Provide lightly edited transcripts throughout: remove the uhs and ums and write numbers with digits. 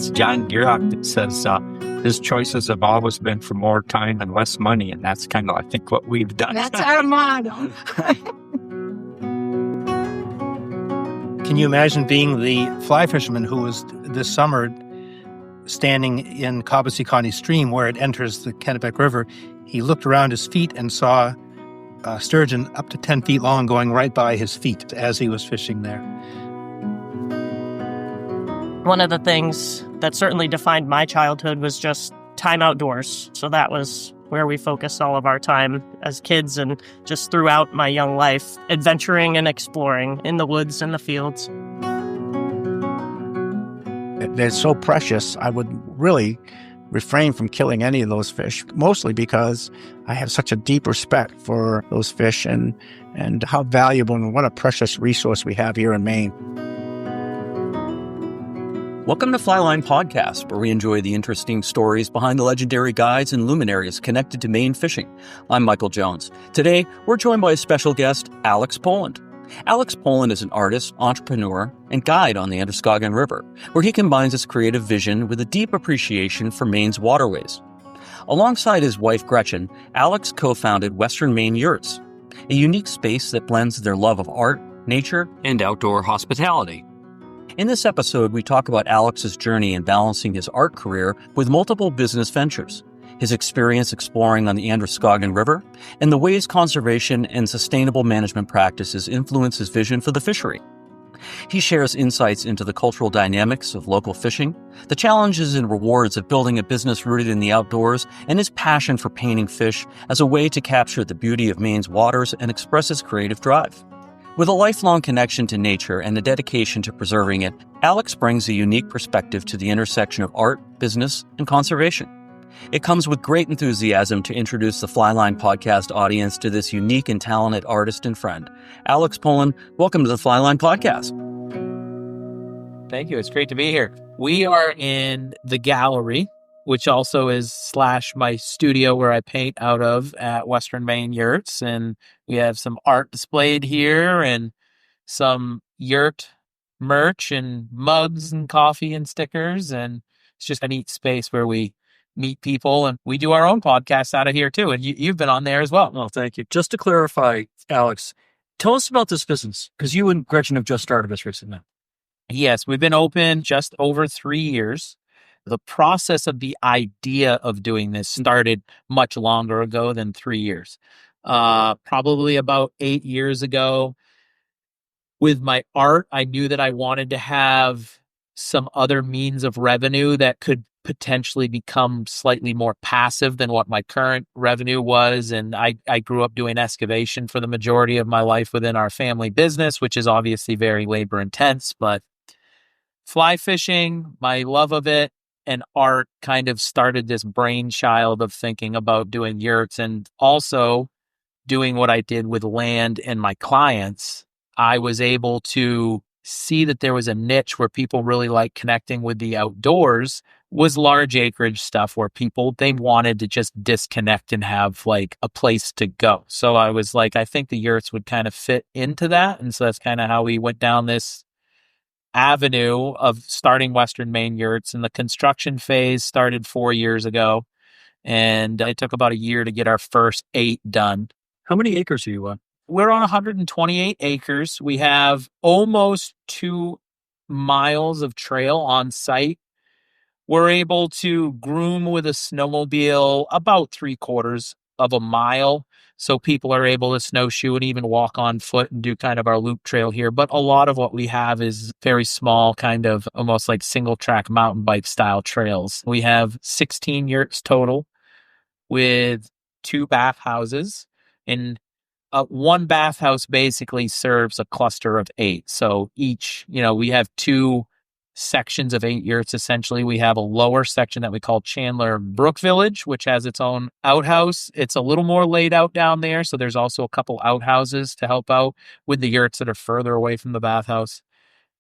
it's John Gierach that says his choices have always been for more time and less money. And that's kind of, I think, what we've done. That's our motto. Can you imagine being the fly fisherman who was this summer standing in Cobbessy Stream where it enters the Kennebec River? He looked around his feet and saw a sturgeon up to 10 feet long going right by his feet as he was fishing there. One of the things that certainly defined my childhood was just time outdoors. So that was where we focused all of our time as kids and just throughout my young life, adventuring and exploring in the woods and the fields. They're so precious, I would really refrain from killing any of those fish, mostly because I have such a deep respect for those fish and how valuable and what a precious resource we have here in Maine. Welcome to Flyline Podcast, where we enjoy the interesting stories behind the legendary guides and luminaries connected to Maine fishing. I'm Michael Jones. Today, we're joined by a special guest, Alex Poland. Alex Poland is an artist, entrepreneur, and guide on the Androscoggin River, where he combines his creative vision with a deep appreciation for Maine's waterways. Alongside his wife, Gretchen, Alex co-founded Western Maine Yurts, a unique space that blends their love of art, nature, and outdoor hospitality. In this episode, we talk about Alex's journey in balancing his art career with multiple business ventures, his experience exploring on the Androscoggin River, and the ways conservation and sustainable management practices influence his vision for the fishery. He shares insights into the cultural dynamics of local fishing, the challenges and rewards of building a business rooted in the outdoors, and his passion for painting fish as a way to capture the beauty of Maine's waters and express his creative drive. With a lifelong connection to nature and a dedication to preserving it, Alex brings a unique perspective to the intersection of art, business, and conservation. It comes with great enthusiasm to introduce the Flyline Podcast audience to this unique and talented artist and friend. Alex Poland, welcome to the Flyline Podcast. Thank you. It's great to be here. We are in the gallery, which also is / my studio where I paint out of at Western Maine Yurts. And we have some art displayed here and some Yurt merch and mugs and coffee and stickers. And it's just a neat space where we meet people, and we do our own podcast out of here too. And you've been on there as well. Oh, thank you. Just to clarify, Alex, tell us about this business, because you and Gretchen have just started this recently. Yes, we've been open just over 3 years. The process of the idea of doing this started much longer ago than 3 years. Probably about 8 years ago. With my art, I knew that I wanted to have some other means of revenue that could potentially become slightly more passive than what my current revenue was. And I grew up doing excavation for the majority of my life within our family business, which is obviously very labor intense. But fly fishing, my love of it, and art kind of started this brainchild of thinking about doing yurts, and also doing what I did with land and my clients. I was able to see that there was a niche where people really like connecting with the outdoors, was large acreage stuff where they wanted to just disconnect and have like a place to go. So I was like, I think the yurts would kind of fit into that. And so that's kind of how we went down this avenue of starting Western Maine Yurts. And the construction phase started 4 years ago. And it took about a year to get our first 8 done. How many acres are you on? We're on 128 acres. We have almost 2 miles of trail on site. We're able to groom with a snowmobile about 3/4 of a mile. So people are able to snowshoe and even walk on foot and do kind of our loop trail here. But a lot of what we have is very small, kind of almost like single track mountain bike style trails. We have 16 yurts total with 2 bathhouses, and one bathhouse basically serves a cluster of 8. So each, we have 2 sections of 8 yurts. Essentially, we have a lower section that we call Chandler Brook Village, which has its own outhouse. It's a little more laid out down there. So there's also a couple outhouses to help out with the yurts that are further away from the bathhouse.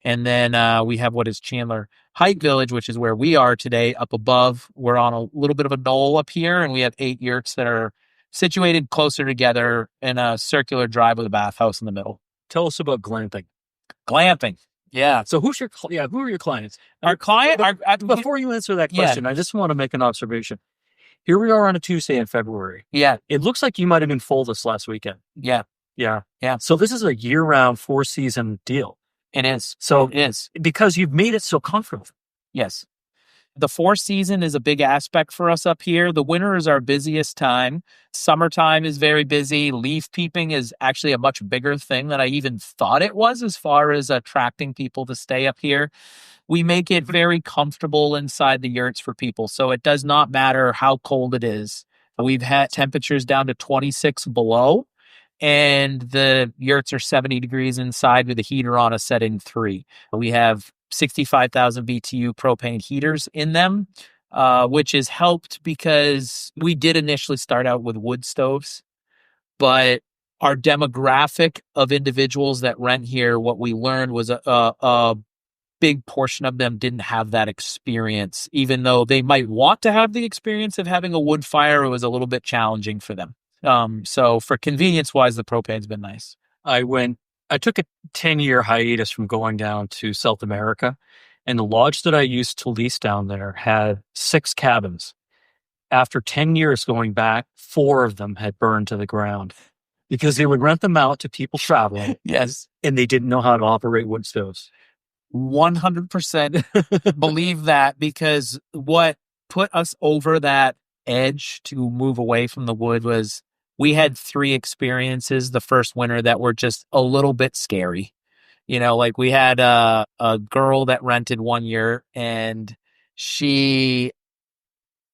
And then we have what is Chandler Hike Village, which is where we are today up above. We're on a little bit of a knoll up here, and we have 8 yurts that are situated closer together in a circular drive with a bathhouse in the middle. Tell us about glamping. Glamping. Yeah. So who are your clients? Our client, Before you answer that question, I just want to make an observation. Here we are on a Tuesday in February. yeah, It looks like you might have been full this last weekend. yeah, Yeah. Yeah. So this is a year-round, 4-season deal. it is. So It is. because you've made it so comfortable. Yes. The 4 season is a big aspect for us up here. The winter is our busiest time. Summertime is very busy. Leaf peeping is actually a much bigger thing than I even thought it was as far as attracting people to stay up here. We make it very comfortable inside the yurts for people. So it does not matter how cold it is. We've had temperatures down to 26 below, and the yurts are 70 degrees inside with a heater on a setting 3. We have 65,000 BTU propane heaters in them, which has helped because we did initially start out with wood stoves, but our demographic of individuals that rent here, what we learned was a big portion of them didn't have that experience. Even though they might want to have the experience of having a wood fire, it was a little bit challenging for them. So for convenience wise, the propane's been nice. I took a 10-year hiatus from going down to South America, and the lodge that I used to lease down there had 6 cabins. After 10 years going back, 4 of them had burned to the ground because they would rent them out to people traveling. Yes. And they didn't know how to operate wood stoves. 100% believe that, because what put us over that edge to move away from the wood was we had 3 experiences the first winter that were just a little bit scary. Like we had a girl that rented one year, and she,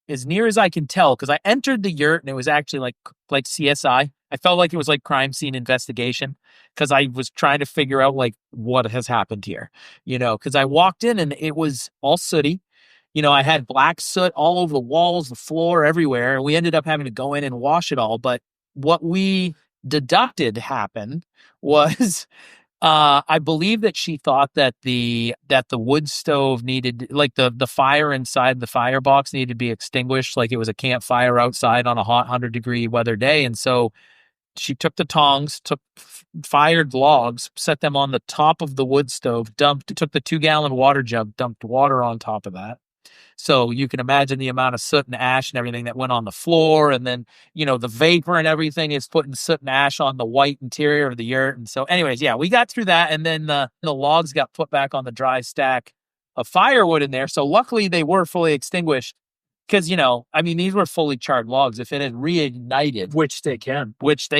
as near as I can tell, because I entered the yurt and it was actually like CSI. I felt like it was like crime scene investigation, because I was trying to figure out like what has happened here, because I walked in and it was all sooty. I had black soot all over the walls, the floor, everywhere. And we ended up having to go in and wash it all. But what we deducted happened was I believe that she thought that the wood stove needed, like the fire inside the firebox needed to be extinguished, like it was a campfire outside on a hot 100-degree weather day. And so she took the tongs, took fired logs, set them on the top of the wood stove, took the 2-gallon water jug, dumped water on top of that. So you can imagine the amount of soot and ash and everything that went on the floor. And then, the vapor and everything is putting soot and ash on the white interior of the yurt. And so anyways, yeah, we got through that. And then the logs got put back on the dry stack of firewood in there. So luckily they were fully extinguished, because, these were fully charred logs. If it had reignited, Which they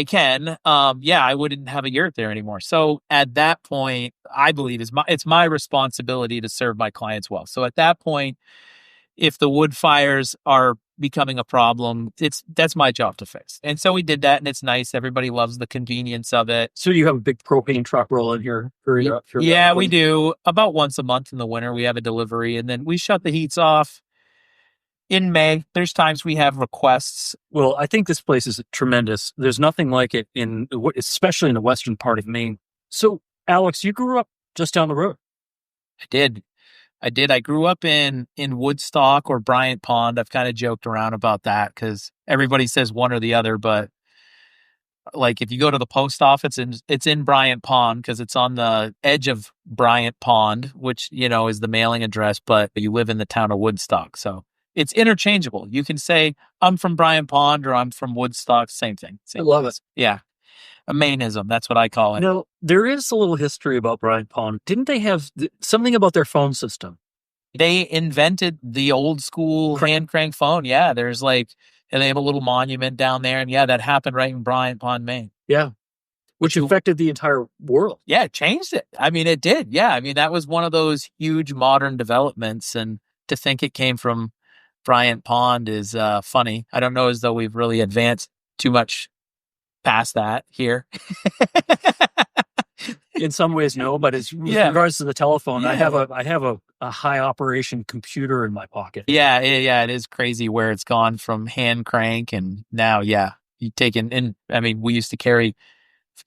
can, I wouldn't have a yurt there anymore. So at that point, I believe it's my responsibility to serve my clients well. So at that point, if the wood fires are becoming a problem, that's my job to fix. And so we did that, and it's nice. Everybody loves the convenience of it. So you have a big propane truck rolling here? Yeah, we do. About once a month in the winter, we have a delivery, and then we shut the heats off in May. There's times we have requests. Well, I think this place is tremendous. There's nothing like it especially in the western part of Maine. So, Alex, you grew up just down the road. I did. I grew up in Woodstock or Bryant Pond. I've kind of joked around about that because everybody says one or the other, but like if you go to the post office, it's in Bryant Pond because it's on the edge of Bryant Pond, which, is the mailing address, but you live in the town of Woodstock. So it's interchangeable. You can say, I'm from Bryant Pond or I'm from Woodstock. Same thing. I love it. Yeah. A Mainism. That's what I call it. No, there is a little history about Bryant Pond. Didn't they have something about their phone system? They invented the old school hand crank phone. Yeah. And they have a little monument down there. And yeah, that happened right in Bryant Pond, Maine. Yeah. Which affected the entire world. Yeah. It changed it. It did. Yeah. That was one of those huge modern developments. And to think it came from Bryant Pond is funny. I don't know as though we've really advanced too much past that here. In some ways, no, but with regards to the telephone, I have a high operation computer in my pocket. Yeah. It is crazy where it's gone from hand crank, and now, you take we used to carry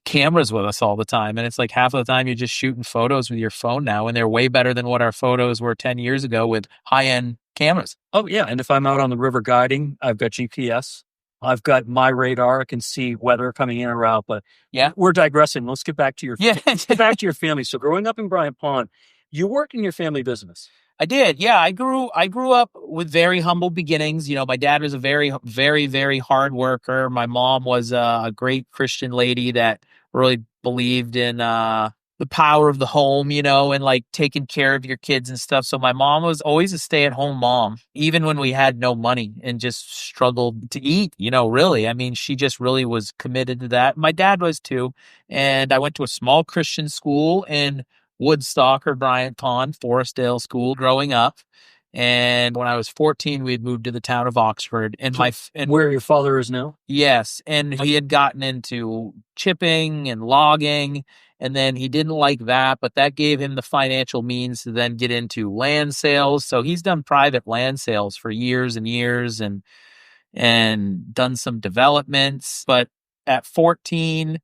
cameras with us all the time, and it's like half of the time you're just shooting photos with your phone now, and they're way better than what our photos were 10 years ago with high-end cameras. Oh yeah, and if I'm out on the river guiding, I've got GPS. I've got my radar. I can see weather coming in or out, but Yeah. we're digressing. Let's get back to your Yeah. get back to your family. So growing up in Bryant Pond, you worked in your family business. I did. Yeah. I grew up with very humble beginnings. You know, my dad was a very, very, very hard worker. My mom was a great Christian lady that really believed in the power of the home, you know, and like taking care of your kids and stuff. So my mom was always a stay-at-home mom, even when we had no money and just struggled to eat, you know, really. I mean, she just really was committed to that. My dad was too. And I went to a small Christian school in Woodstock or Bryant Pond, Forestdale School growing up. And when I was 14, we had moved to the town of Oxford. And Where your father is now? yes, and he had gotten into chipping and logging, and then he didn't like that, but that gave him the financial means to then get into land sales. So he's done private land sales for years and years and done some developments. But at 14,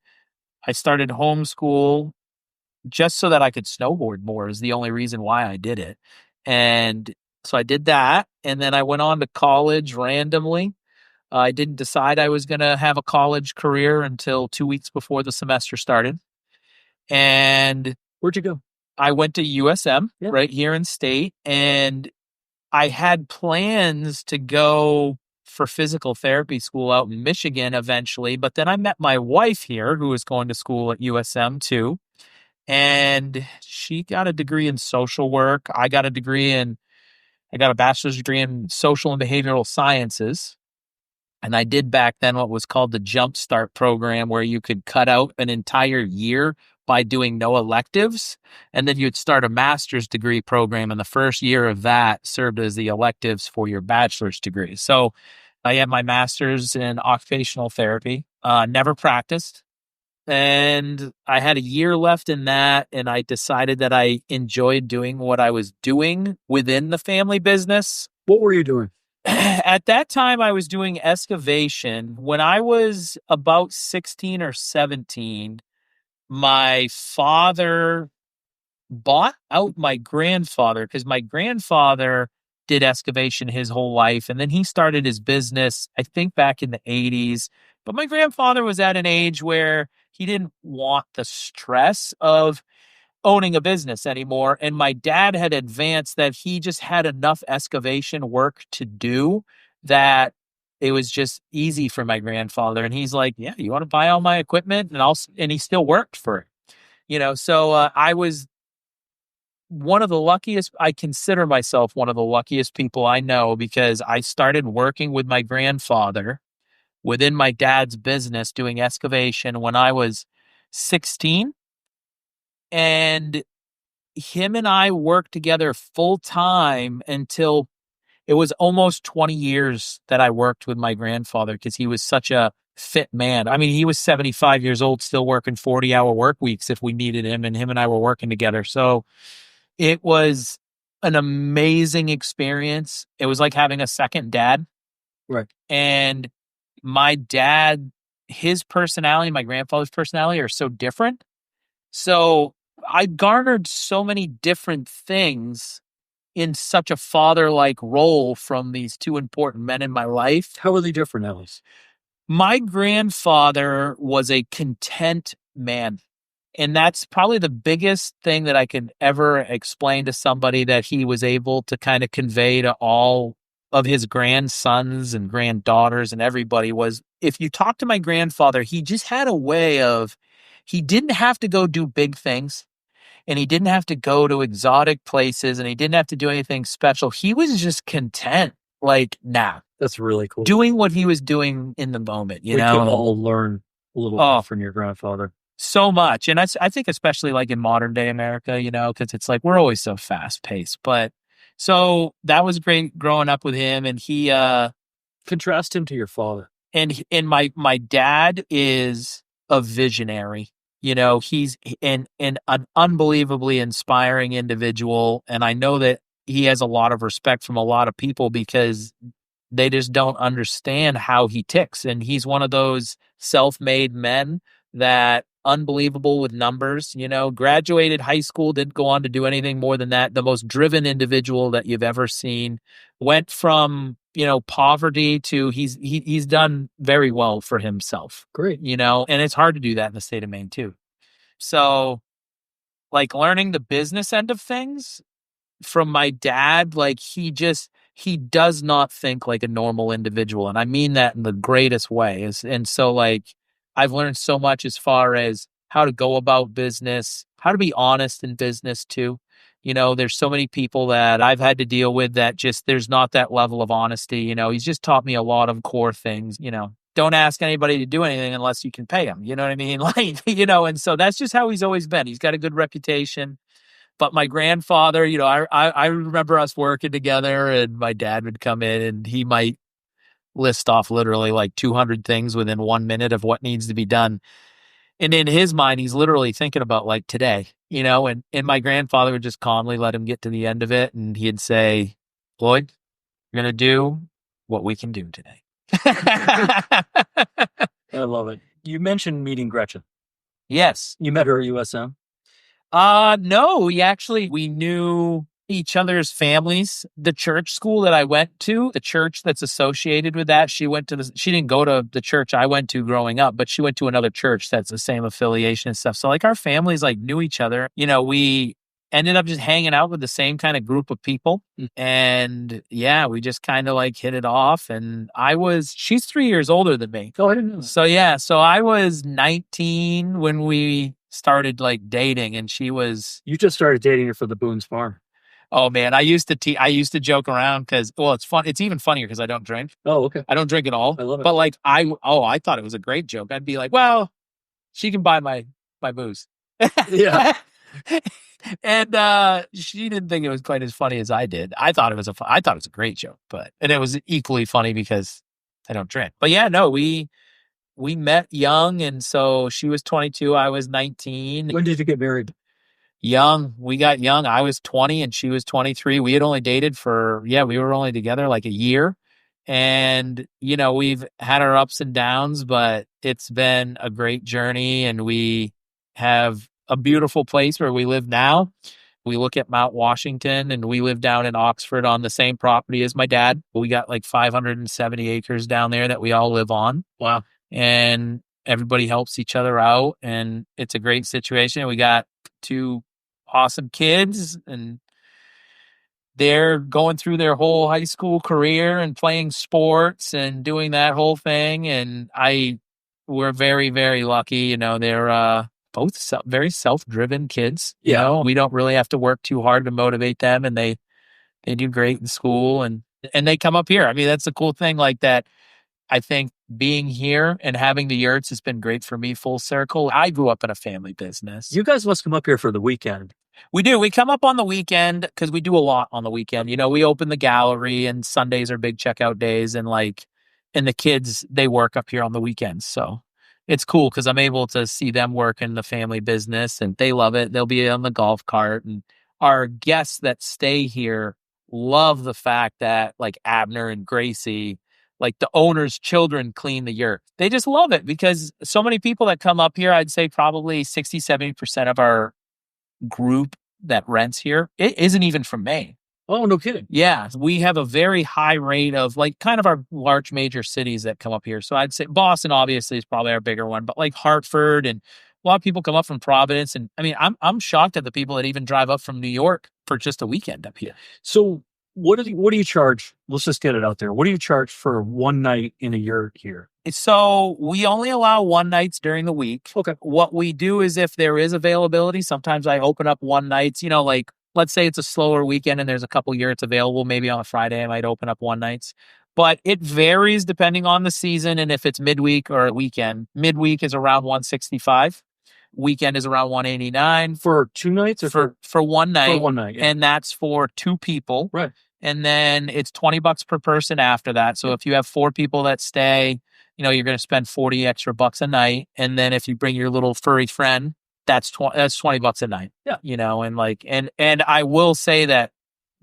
I started homeschool just so that I could snowboard more is the only reason why I did it. And so I did that, and then I went on to college randomly. I didn't decide I was going to have a college career until 2 weeks before the semester started. And Where'd you go? I went to USM Yeah. right here in state, and I had plans to go for physical therapy school out in Michigan eventually, but then I met my wife here who was going to school at USM too. And she got a degree in social work. I got a bachelor's degree in social and behavioral sciences. And I did back then what was called the Jump Start program, where you could cut out an entire year by doing no electives. And then you'd start a master's degree program. And the first year of that served as the electives for your bachelor's degree. So I had my master's in occupational therapy, never practiced. And I had a year left in that, and I decided that I enjoyed doing what I was doing within the family business. What were you doing? At that time, I was doing excavation. When I was about 16 or 17, my father bought out my grandfather because my grandfather did excavation his whole life. And then he started his business, I think back in the 80s. But my grandfather was at an age where he didn't want the stress of owning a business anymore. And my dad had advanced that he just had enough excavation work to do that it was just easy for my grandfather. And he's like, yeah, you want to buy all my equipment? And he still worked for it, you know? So I was I consider myself one of the luckiest people I know because I started working with my grandfather within my dad's business doing excavation when I was 16. And him and I worked together full time until it was almost 20 years that I worked with my grandfather because he was such a fit man. I mean, he was 75 years old, still working 40-hour work weeks if we needed him, and him and I were working together. So it was an amazing experience. It was like having a second dad. Right. And my dad, his personality, my grandfather's personality are so different. So I garnered so many different things in such a father-like role from these two important men in my life. How are they different, Alice? My grandfather was a content man. And that's probably the biggest thing that I could ever explain to somebody that he was able to kind of convey to all of his grandsons and granddaughters and everybody was, if you talk to my grandfather, he just had a way of, he didn't have to go do big things and he didn't have to go to exotic places and he didn't have to do anything special. He was just content. Like, nah. That's really cool. Doing what he was doing in the moment, you we know? can all learn a little from your grandfather. So much. And I think especially like in modern day America, you know, because it's like we're always so fast paced. But so that was great growing up with him. And he contrast him to your father. And my dad is a visionary. You know, he's an unbelievably inspiring individual. And I know that he has a lot of respect from a lot of people because they just don't understand how he ticks. And he's one of those self-made men that unbelievable with numbers, graduated high school, didn't go on to do anything more than that. The most driven individual that you've ever seen. Went from, poverty to he's done very well for himself. Great. And it's hard to do that in the state of Maine too. So like learning the business end of things from my dad, like he does not think like a normal individual. And I mean that in the greatest way. And so like I've learned so much as far as how to go about business, how to be honest in business too. There's so many people that I've had to deal with that just, there's not that level of honesty. He's just taught me a lot of core things, don't ask anybody to do anything unless you can pay them. You know what I mean? Like, and so that's just how he's always been. He's got a good reputation. But my grandfather, I remember us working together and my dad would come in and he might list off literally like 200 things within 1 minute of what needs to be done. And in his mind, he's literally thinking about like today, and my grandfather would just calmly let him get to the end of it. And he'd say, Lloyd, we're going to do what we can do today. I love it. You mentioned meeting Gretchen. Yes. You met her at USM? No, we knew each other's families. The church school that I went to, the church that's associated with that, she didn't go to the church I went to growing up, but she went to another church that's the same affiliation and stuff. So like our families like knew each other. We ended up just hanging out with the same kind of group of people. And yeah, we just kind of like hit it off. And she's 3 years older than me. Oh, I didn't know that. So yeah, so I was 19 when we started like dating and she was... You just started dating her for the Boone's Farm. Oh man, I used to joke around because, well, it's fun. It's even funnier because I don't drink. Oh, okay. I don't drink at all. I love it. But like, I thought it was a great joke. I'd be like, well, she can buy my booze. Yeah. And she didn't think it was quite as funny as I did. I thought it was a great joke, and it was equally funny because I don't drink. But yeah, no, we met young, and so she was 22, I was 19. When did you get married? Young. We got young. I was 20 and she was 23. We had only dated we were only together like a year. And, we've had our ups and downs, but it's been a great journey. And we have a beautiful place where we live now. We look at Mount Washington and we live down in Oxford on the same property as my dad. We got like 570 acres down there that we all live on. Wow. And everybody helps each other out. And it's a great situation. We got 2 awesome kids and they're going through their whole high school career and playing sports and doing that whole thing. And we're very, very lucky. They're both very self-driven kids. Yeah. We don't really have to work too hard to motivate them, and they do great in school and they come up here. I mean, that's the cool thing like that. I think being here and having the yurts has been great for me full circle. I grew up in a family business. You guys must come up here for the weekend. We do. We come up on the weekend because we do a lot on the weekend. We open the gallery and Sundays are big checkout days and the kids, they work up here on the weekends. So it's cool because I'm able to see them work in the family business and they love it. They'll be on the golf cart, and our guests that stay here love the fact that like Abner and Gracie, like the owner's children, clean the yurt. They just love it because so many people that come up here, I'd say probably 60, 70% of our group that rents here, it isn't even from Maine. Oh, no kidding. Yeah. We have a very high rate of like kind of our large major cities that come up here. So I'd say Boston obviously is probably our bigger one, but like Hartford, and a lot of people come up from Providence. And I mean, I'm shocked at the people that even drive up from New York for just a weekend up here. So what do you charge? Let's just get it out there. What do you charge for one night in a yurt here? So we only allow one nights during the week. Okay. What we do is if there is availability, sometimes I open up one nights, like let's say it's a slower weekend and there's a couple yurts available. Maybe on a Friday, I might open up one nights, but it varies depending on the season. And if it's midweek or a weekend, midweek is around 165. Weekend is around 189 for 2 nights or for one night. For one night. Yeah. And that's for 2 people. Right. And then it's $20 per person after that. So if you have 4 people that stay, you're going to spend 40 extra bucks a night. And then if you bring your little furry friend, that's $20 a night. Yeah. And I will say that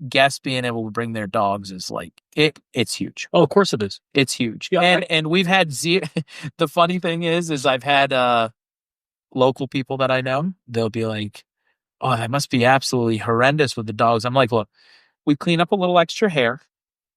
guests being able to bring their dogs is like, it's huge. Oh, of course it is. It's huge. Yeah, and we've had the funny thing is I've had, local people that I know, they'll be like, "Oh, that must be absolutely horrendous with the dogs." I'm like, "Look, we clean up a little extra hair.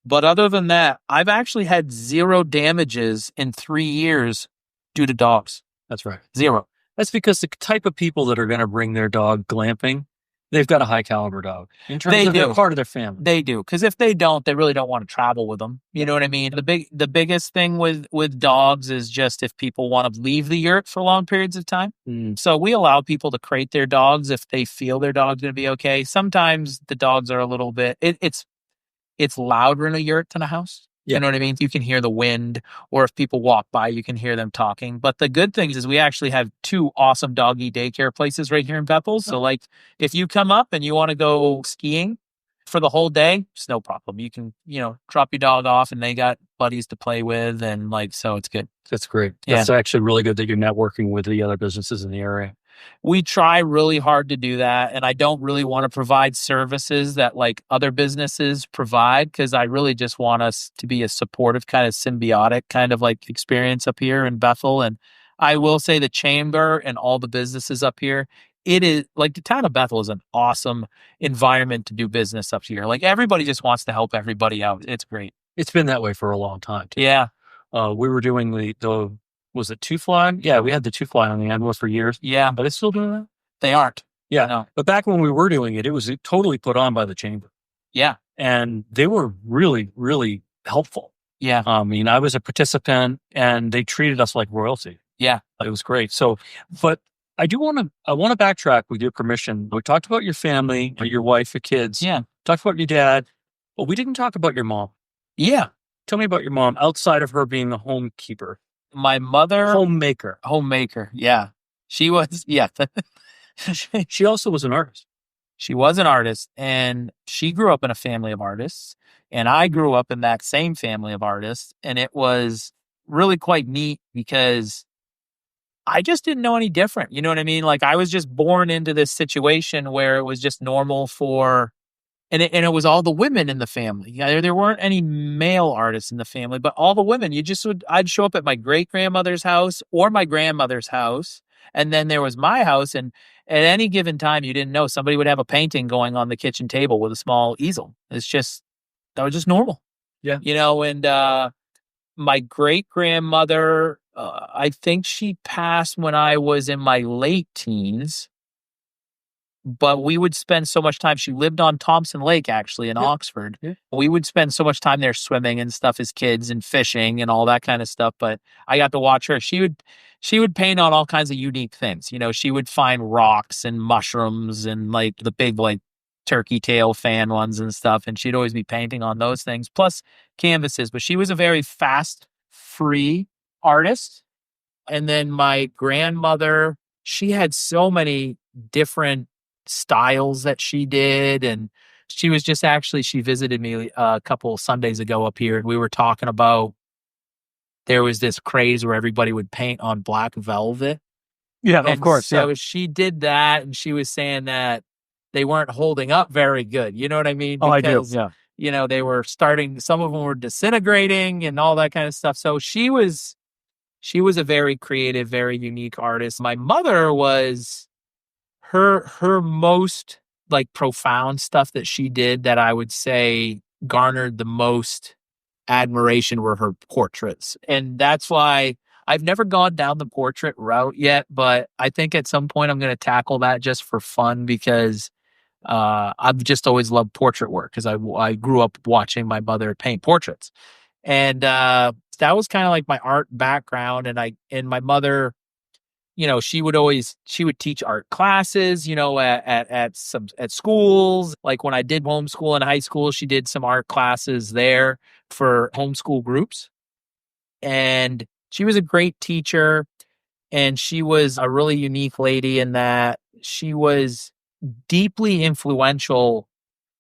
But other than that, I've actually had 0 damages in 3 years due to dogs. That's right. 0. That's because the type of people that are going to bring their dog glamping, they've got a high caliber dog. In terms They of they're do. part of their family. They do. Because if they don't, they really don't want to travel with them. You know what I mean? The biggest thing with dogs is just if people want to leave the yurt for long periods of time. So we allow people to crate their dogs if they feel their dog's going to be okay. Sometimes the dogs are a little bit, it's louder in a yurt than a house. Yeah. You know what I mean? You can hear the wind, or if people walk by, you can hear them talking. But the good thing is we actually have 2 awesome doggy daycare places right here in Bethel. So like if you come up and you want to go skiing for the whole day, it's no problem. You can, drop your dog off and they got buddies to play with, and so it's good. That's great. Yeah. That's actually really good that you're networking with the other businesses in the area. We try really hard to do that. And I don't really want to provide services that like other businesses provide, because I really just want us to be a supportive kind of symbiotic kind of like experience up here in Bethel. And I will say the chamber and all the businesses up here, it is like the town of Bethel is an awesome environment to do business up here. Like everybody just wants to help everybody out. It's great. It's been that way for a long time, too. Yeah. We were doing the was it 2 Fly? Yeah, we had the 2 Fly on the anvil for years. Yeah. Are they still doing that? They aren't. Yeah. No. But back when we were doing it, it was totally put on by the chamber. Yeah. And they were really, really helpful. Yeah. I mean, I was a participant and they treated us like royalty. Yeah. It was great. So, but I want to backtrack with your permission. We talked about your family, your wife, your kids. Yeah. Talked about your dad, but we didn't talk about your mom. Yeah. Tell me about your mom outside of her being a homekeeper. My mother. Homemaker. Yeah. She was, yeah. She also was an artist. She was an artist, and she grew up in a family of artists, and I grew up in that same family of artists. And it was really quite neat because I just didn't know any different. You know what I mean? Like I was just born into this situation where it was just normal for, and it was all the women in the family. Yeah, there weren't any male artists in the family, but all the women. I'd show up at my great grandmother's house or my grandmother's house, and then there was my house. And at any given time, you didn't know, somebody would have a painting going on the kitchen table with a small easel. That was just normal. Yeah. And my great grandmother, I think she passed when I was in my late teens. But we would spend so much time. She lived on Thompson Lake, actually, in Oxford. Yeah. We would spend so much time there swimming and stuff as kids and fishing and all that kind of stuff. But I got to watch her. She would paint on all kinds of unique things. She would find rocks and mushrooms and like the big like turkey tail fan ones and stuff. And she'd always be painting on those things, plus canvases. But she was a very fast, free artist. And then my grandmother, she had so many different styles that she did. And she was just she visited me a couple Sundays ago up here, and we were talking about there was this craze where everybody would paint on black velvet. Yeah, and of course. So she did that, and she was saying that they weren't holding up very good. You know what I mean? Because, I do. Yeah. They were starting, some of them were disintegrating and all that kind of stuff. So she was a very creative, very unique artist. My mother was her most like profound stuff that she did that I would say garnered the most admiration were her portraits. And that's why I've never gone down the portrait route yet, but I think at some point I'm going to tackle that just for fun, because I've just always loved portrait work, because I grew up watching my mother paint portraits. And that was kind of like my art background. And my mother, she would teach art classes, at schools. Like when I did homeschool in high school, she did some art classes there for homeschool groups. And she was a great teacher, and she was a really unique lady in that she was deeply influential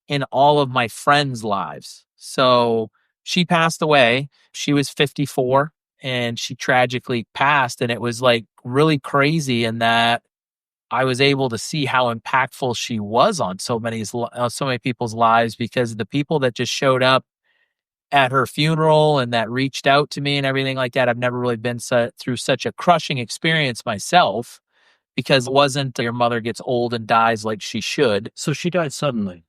in all of my friends' lives. So she passed away. She was 54. And she tragically passed. And it was like really crazy in that I was able to see how impactful she was on so many people's lives, because the people that just showed up at her funeral and that reached out to me and everything like that. I've never really been through such a crushing experience myself. because it wasn't your mother gets old and dies like she should. So she died suddenly.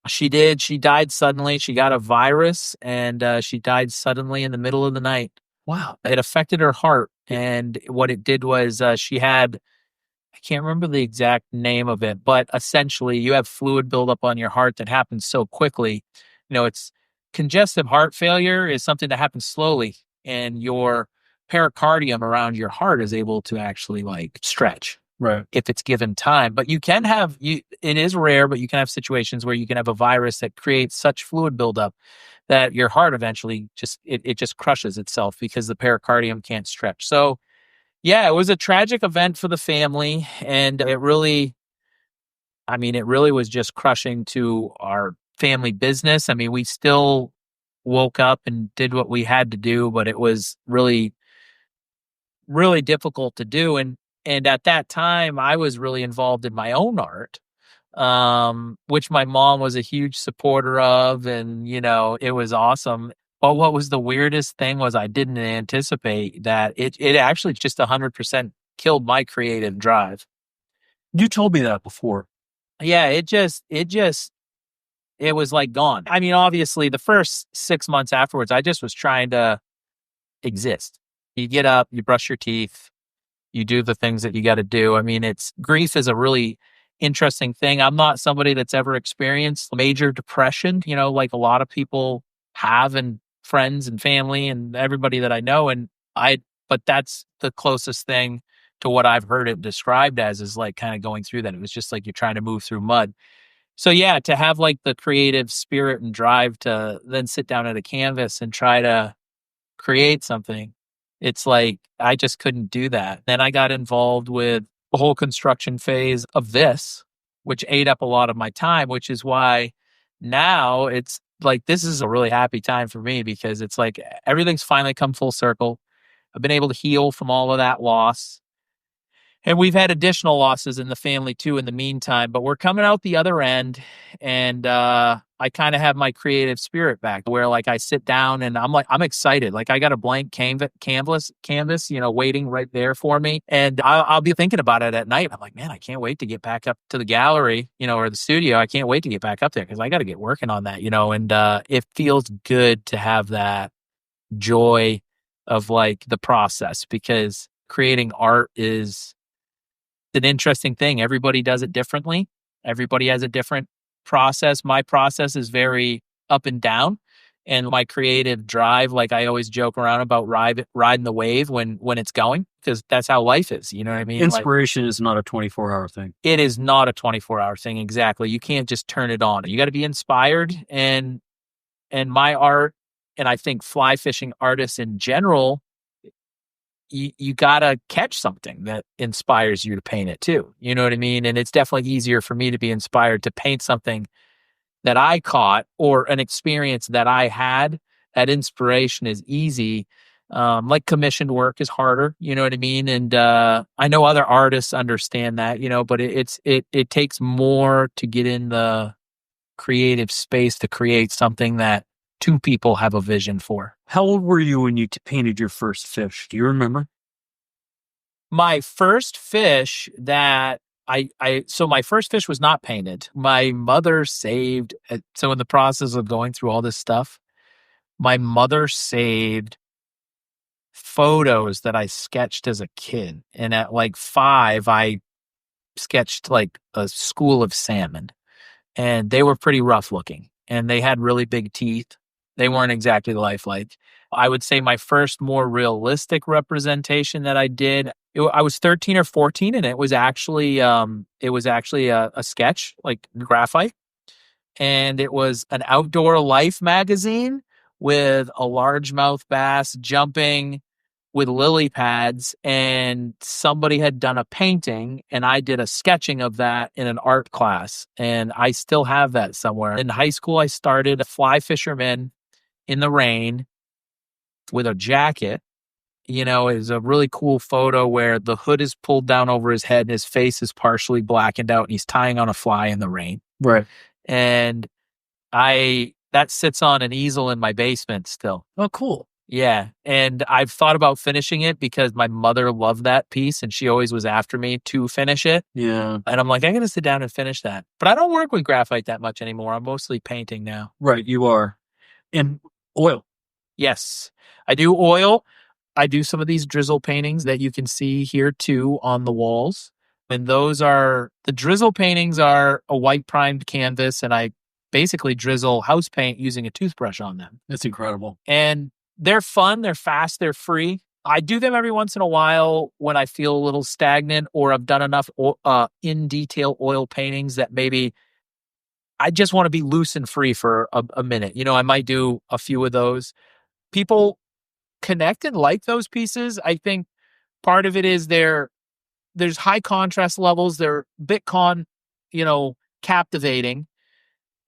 She did. She died suddenly. She got a virus and she died suddenly in the middle of the night. Wow. It affected her heart. And what it did was she had, I can't remember the exact name of it, but essentially you have fluid buildup on your heart that happens so quickly. It's congestive heart failure is something that happens slowly, and your pericardium around your heart is able to actually like stretch. Right. If it's given time. But you can have, it is rare, but you can have situations where you can have a virus that creates such fluid buildup that your heart eventually it just crushes itself because the pericardium can't stretch. So yeah, it was a tragic event for the family. And it really was just crushing to our family business. I mean, we still woke up and did what we had to do, but it was really, really difficult to do. And at that time, I was really involved in my own art, which my mom was a huge supporter of. And, it was awesome. But what was the weirdest thing was I didn't anticipate that it actually just 100% killed my creative drive. You told me that before. Yeah, it was like gone. I mean, obviously, the first 6 months afterwards, I just was trying to exist. You get up, you brush your teeth, you do the things that you got to do. I mean, grief is a really interesting thing. I'm not somebody that's ever experienced major depression, like a lot of people have, and friends and family and everybody that I know. But that's the closest thing to what I've heard it described as, is like kind of going through that. It was just like you're trying to move through mud. So yeah, to have like the creative spirit and drive to then sit down at a canvas and try to create something, it's like I just couldn't do that. Then I got involved with the whole construction phase of this, which ate up a lot of my time, which is why now it's like this is a really happy time for me, because it's like everything's finally come full circle. I've been able to heal from all of that loss. And we've had additional losses in the family too in the meantime, but we're coming out the other end. And I kind of have my creative spirit back, where like I sit down and I'm excited. Like I got a blank canvas, waiting right there for me. And I'll be thinking about it at night. I'm like, man, I can't wait to get back up to the gallery, or the studio. I can't wait to get back up there because I got to get working on that, and it feels good to have that joy of like the process, because creating art is an interesting thing. Everybody does it differently. Everybody has a different process. My process is very up and down, and my creative drive, like I always joke around about riding the wave when it's going, because that's how life is. You know what I mean? Inspiration is not a 24-hour thing. It is not a 24-hour thing. Exactly. You can't just turn it on. You got to be inspired, and my art, and I think fly fishing artists in general, you gotta catch something that inspires you to paint it too. You know what I mean? And it's definitely easier for me to be inspired to paint something that I caught, or an experience that I had. That inspiration is easy. Like commissioned work is harder. You know what I mean? And I know other artists understand that, but it takes more to get in the creative space to create something that two people have a vision for. How old were you when you painted your first fish? Do you remember? My first fish that so my first fish was not painted. My mother saved, so in the process of going through all this stuff, my mother saved photos that I sketched as a kid. And at like 5, I sketched like a school of salmon, and they were pretty rough looking, and they had really big teeth. They weren't exactly lifelike. I would say my first more realistic representation that I did, I was 13 or 14, and it was actually a sketch, like graphite, and it was an outdoor life magazine with a largemouth bass jumping with lily pads, and somebody had done a painting, and I did a sketching of that in an art class, and I still have that somewhere. In high school, I started a fly fisherman in the rain with a jacket. It was a really cool photo where the hood is pulled down over his head and his face is partially blackened out, and he's tying on a fly in the rain. Right. And that sits on an easel in my basement still. Oh, cool. Yeah. And I've thought about finishing it because my mother loved that piece and she always was after me to finish it. Yeah. And I'm like, I got to sit down and finish that. But I don't work with graphite that much anymore. I'm mostly painting now. Right. You are. And oil. Yes. I do oil. I do some of these drizzle paintings that you can see here too on the walls. And the drizzle paintings are a white primed canvas, and I basically drizzle house paint using a toothbrush on them. That's incredible. And they're fun, they're fast, they're free. I do them every once in a while when I feel a little stagnant or I've done enough in detail oil paintings that maybe I just want to be loose and free for a minute. I might do a few of those. People connect and like those pieces. I think part of it is there's high contrast levels. They're Bitcoin, captivating.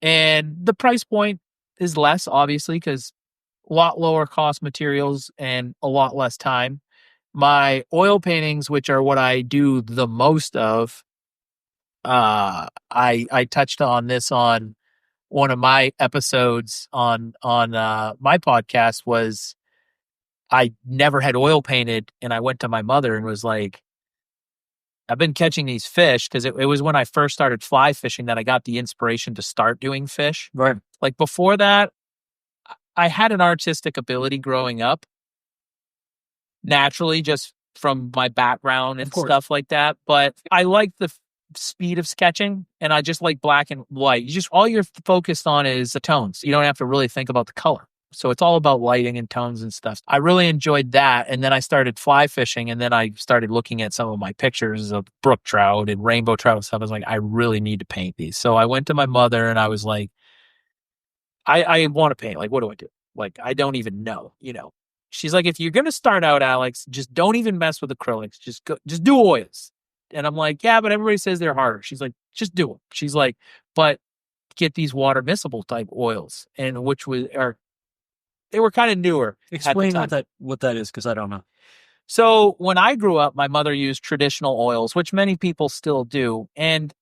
And the price point is less, obviously, because a lot lower cost materials and a lot less time. My paintings, which are what I do the most of, I touched on this on one of my episodes on my podcast. Was I never had oil painted, and I went to my mother and was like, I've been catching these fish, because it was when I first started fly fishing that I got the inspiration to start doing fish. Right. Like before that, I had an artistic ability growing up naturally, just from my background and stuff like that. But I like the speed of sketching, and I just like black and white. All you're focused on is the tones. You don't have to really think about the color. So it's all about lighting and tones and stuff. I really enjoyed that. And then I started fly fishing, and then I started looking at some of my pictures of brook trout and rainbow trout and stuff. I was like, I really need to paint these. So I went to my mother and I was like, I want to paint. Like, what do I do? Like, I don't even know, She's like, if you're going to start out, Alex, just don't even mess with acrylics. Just do oils. And I'm like, yeah, but everybody says they're harder. She's like, just do them. She's like, but get these water miscible type oils, and they were kind of newer. Explain what that is, because I don't know. So when I grew up, my mother used traditional oils, which many people still do, and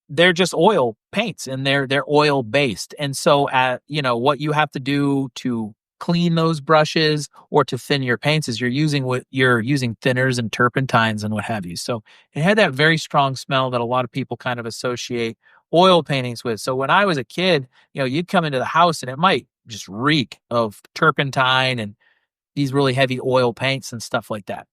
they're just oil paints, and they're oil based. And so what you have to do to clean those brushes or to thin your paints is you're using thinners and turpentines and what have you. So it had that very strong smell that a lot of people kind of associate oil paintings with. So when I was a kid, you'd come into the house and it might just reek of turpentine and these really heavy oil paints and stuff like that.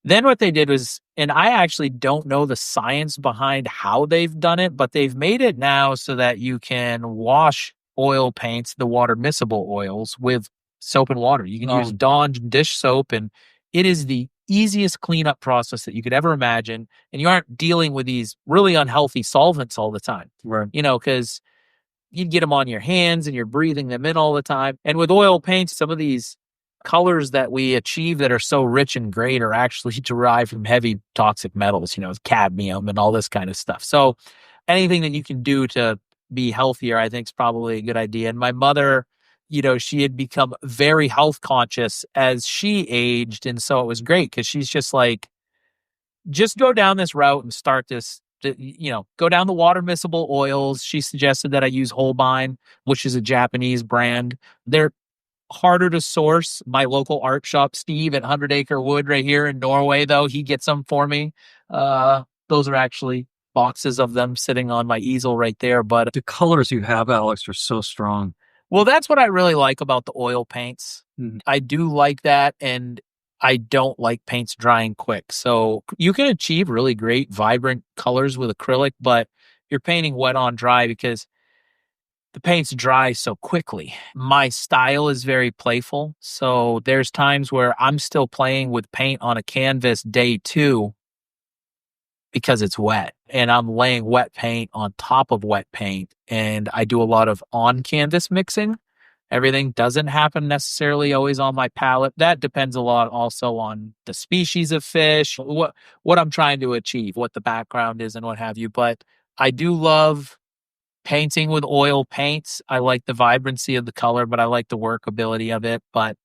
Then what they did was, and I actually don't know the science behind how they've done it, but they've made it now so that you can wash oil paints, the water miscible oils, with soap and water. You can use Dawn dish soap, and it is the easiest cleanup process that you could ever imagine. And you aren't dealing with these really unhealthy solvents all the time, right? Because you'd get them on your hands and you're breathing them in all the time. And with oil paints, some of these colors that we achieve that are so rich and great are actually derived from heavy toxic metals, cadmium and all this kind of stuff. So anything that you can do to be healthier, I think, is probably a good idea. And my mother, she had become very health conscious as she aged. And so it was great, because she's just like, just go down this route and start this, go down the water miscible oils. She suggested that I use Holbein, which is a Japanese brand. They're harder to source. My local art shop, Steve at 100 Acre Wood right here in Norway, though, he gets them for me. Those are actually boxes of them sitting on my easel right there. But the colors you have, Alex, are so strong. Well, that's what I really like about the oil paints. Mm-hmm. I do like that, and I don't like paints drying quick. So you can achieve really great, vibrant colors with acrylic, but you're painting wet on dry because the paint's dry so quickly. My style is very playful. So there's times where I'm still playing with paint on a canvas day 2 because it's wet, and I'm laying wet paint on top of wet paint. And I do a lot of on canvas mixing. Everything doesn't happen necessarily always on my palette. That depends a lot also on the species of fish, what I'm trying to achieve, what the background is and what have you. But I do love painting with oil paints. I like the vibrancy of the color, but I like the workability of it. But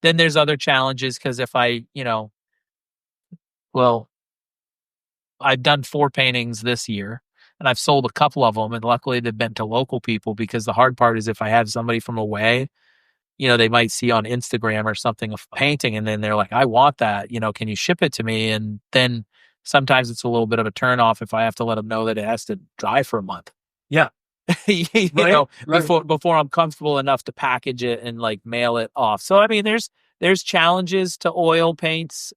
then there's other challenges, because if I've done 4 paintings this year, and I've sold a couple of them, and luckily they've been to local people, because the hard part is if I have somebody from away, they might see on Instagram or something, a painting, and then they're like, I want that, can you ship it to me? And then sometimes it's a little bit of a turnoff if I have to let them know that it has to dry for a month. Yeah. Right. Before I'm comfortable enough to package it and like mail it off. So, I mean, there's challenges to oil paints.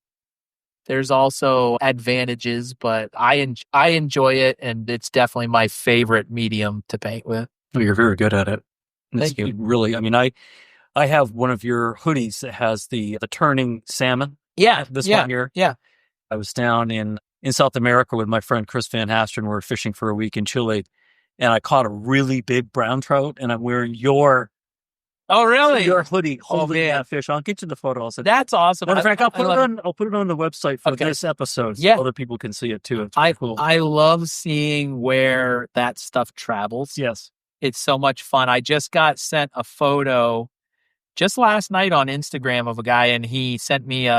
There's also advantages, but I enjoy it, and it's definitely my favorite medium to paint with. Well, you're very good at it. Thank you. Really, I mean, I have one of your hoodies that has the turning salmon. Yeah. One here. Yeah. I was down in South America with my friend Chris Van Hasteren. We were fishing for a week in Chile, and I caught a really big brown trout, and I'm wearing your hoodie holding that fish. I'll get you the photo. That's awesome. In fact, I'll put it on the website for this episode so other people can see it too. It's cool. I love seeing where that stuff travels. Yes. It's so much fun. I just got sent a photo just last night on Instagram of a guy, and he sent me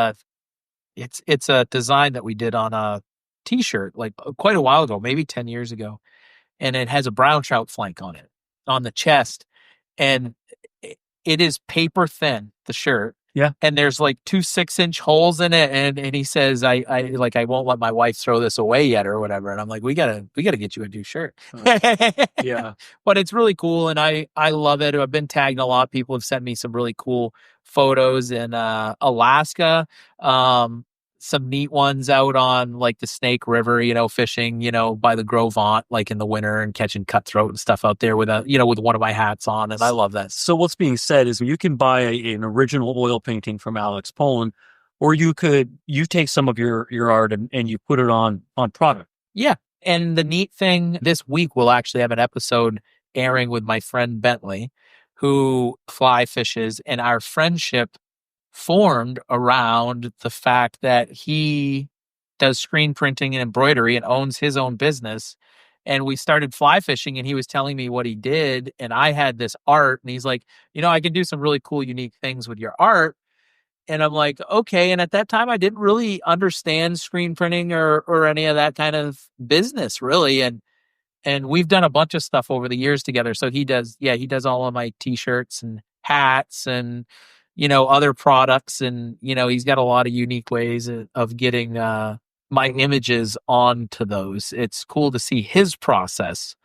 it's a design that we did on a t-shirt like quite a while ago, maybe 10 years ago. And it has a brown trout flank on it, on the chest. And it is paper thin, the shirt. Yeah. And there's like 2 6-inch holes in it. And he says, I won't let my wife throw this away yet or whatever. And I'm like, we gotta get you a new shirt. Yeah. But it's really cool. And I love it. I've been tagged a lot. People have sent me some really cool photos in Alaska. Some neat ones out on like the Snake River, fishing, by the Gros Ventre, like in the winter, and catching cutthroat and stuff out there with with one of my hats on. And I love that. So what's being said is you can buy an original oil painting from Alex Poland, or you take some of your art and you put it on product. Yeah. And the neat thing, this week we'll actually have an episode airing with my friend Bentley, who fly fishes, and our friendship formed around the fact that he does screen printing and embroidery and owns his own business. And we started fly fishing, and he was telling me what he did. And I had this art, and he's like, I can do some really cool, unique things with your art. And I'm like, okay. And at that time, I didn't really understand screen printing or any of that kind of business, really. And we've done a bunch of stuff over the years together. So he does all of my t-shirts and hats and other products, and, he's got a lot of unique ways of getting my images onto those. It's cool to see his process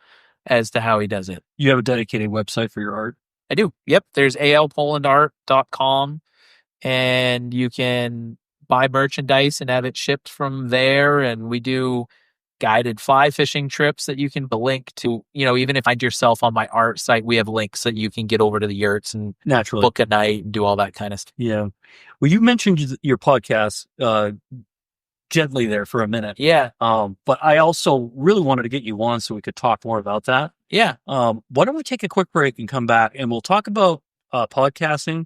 as to how he does it. You have a dedicated website for your art? I do. Yep. There's alpolandart.com, and you can buy merchandise and have it shipped from there. And we do guided fly fishing trips that you can link to, even if you find yourself on my art site, we have links that you can get over to the yurts and naturally book a night and do all that kind of stuff. Yeah. Well, you mentioned your podcast gently there for a minute. Yeah. But I also really wanted to get you on so we could talk more about that. Yeah. Why don't we take a quick break and come back, and we'll talk about podcasting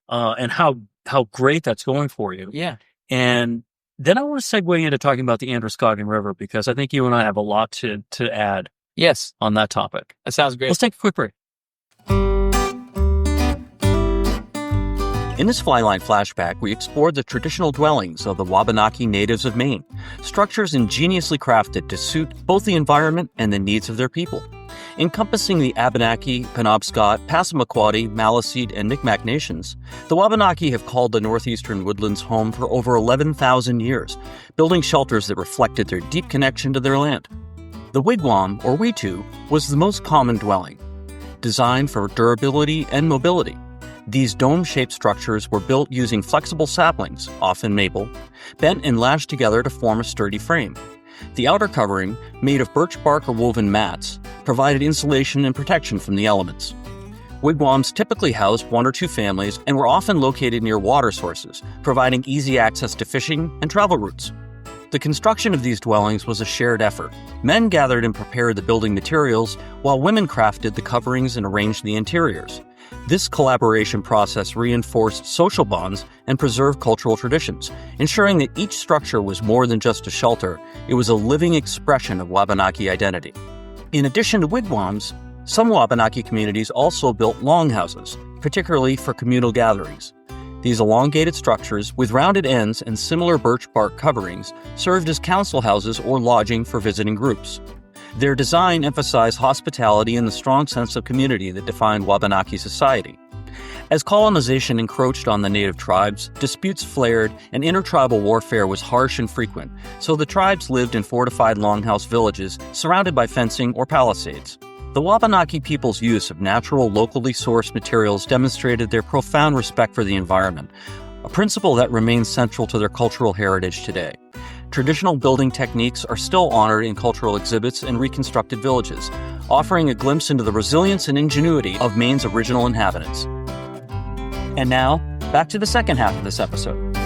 and how great that's going for you. Yeah. And then I want to segue into talking about the Androscoggin River, because I think you and I have a lot to add. Yes. On that topic. That sounds great. Let's take a quick break. In this Flyline flashback, we explored the traditional dwellings of the Wabanaki natives of Maine, structures ingeniously crafted to suit both the environment and the needs of their people. Encompassing the Abenaki, Penobscot, Passamaquoddy, Maliseet, and Micmac nations, the Wabanaki have called the northeastern woodlands home for over 11,000 years, building shelters that reflected their deep connection to their land. The wigwam, or wetu, was the most common dwelling, designed for durability and mobility. These dome-shaped structures were built using flexible saplings, often maple, bent and lashed together to form a sturdy frame. The outer covering, made of birch bark or woven mats, provided insulation and protection from the elements. Wigwams typically housed 1 or 2 families and were often located near water sources, providing easy access to fishing and travel routes. The construction of these dwellings was a shared effort. Men gathered and prepared the building materials, while women crafted the coverings and arranged the interiors. This collaboration process reinforced social bonds and preserved cultural traditions, ensuring that each structure was more than just a shelter, it was a living expression of Wabanaki identity. In addition to wigwams, some Wabanaki communities also built longhouses, particularly for communal gatherings. These elongated structures, with rounded ends and similar birch bark coverings, served as council houses or lodging for visiting groups. Their design emphasized hospitality and the strong sense of community that defined Wabanaki society. As colonization encroached on the native tribes, disputes flared and intertribal warfare was harsh and frequent, so the tribes lived in fortified longhouse villages surrounded by fencing or palisades. The Wabanaki people's use of natural, locally sourced materials demonstrated their profound respect for the environment, a principle that remains central to their cultural heritage today. Traditional building techniques are still honored in cultural exhibits and reconstructed villages, offering a glimpse into the resilience and ingenuity of Maine's original inhabitants. And now, back to the second half of this episode.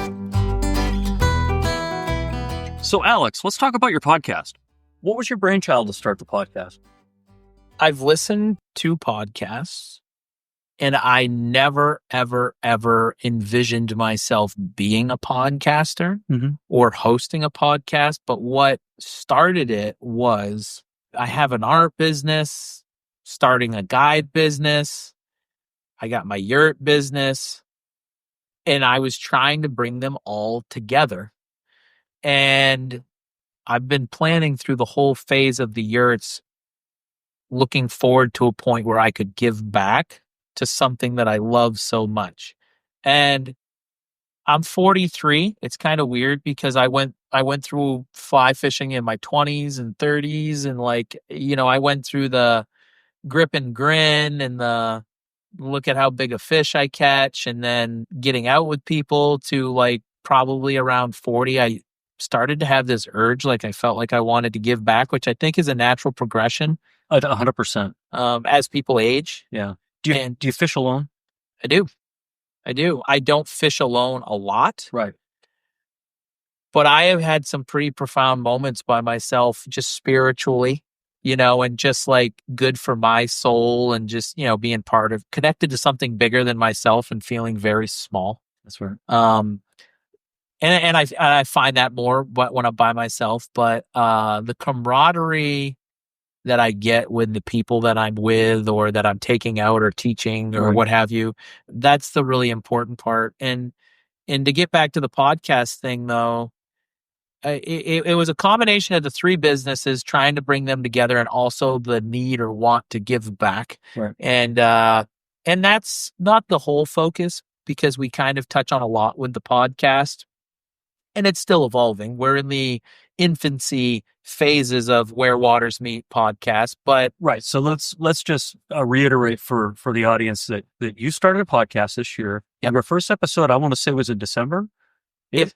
So, Alex, let's talk about your podcast. What was your brainchild to start the podcast? I've listened to podcasts, and I never, ever, ever envisioned myself being a podcaster or hosting a podcast. But what started it was I have an art business, starting a guide business. I got my Yurt business, and I was trying to bring them all together. And I've been planning through the whole phase of the Yurts, looking forward to a point where I could give back to something that I love so much. And I'm 43. It's kind of weird because I went through fly fishing in my 20s and 30s, and I went through the grip and grin and the look at how big a fish I catch, and then getting out with people to probably around 40, I started to have this urge, I felt like I wanted to give back, which I think is a natural progression. 100%. As people age. Yeah. Do you fish alone? I do. I don't fish alone a lot. Right. But I have had some pretty profound moments by myself, just spiritually, and just good for my soul, and just, being connected to something bigger than myself and feeling very small. That's right. And I find that more when I'm by myself, but the camaraderie that I get with the people that I'm with, or that I'm taking out or teaching or what have you, that's the really important part. And to get back to the podcast thing, though, it was a combination of the three businesses, trying to bring them together, and also the need or want to give back. Right. And that's not the whole focus, because we kind of touch on a lot with the podcast, and it's still evolving. We're in the infancy phases of Where Waters Meet podcast, but right. So let's just reiterate for the audience that you started a podcast this year. Yep. Your first episode, I want to say, was in December.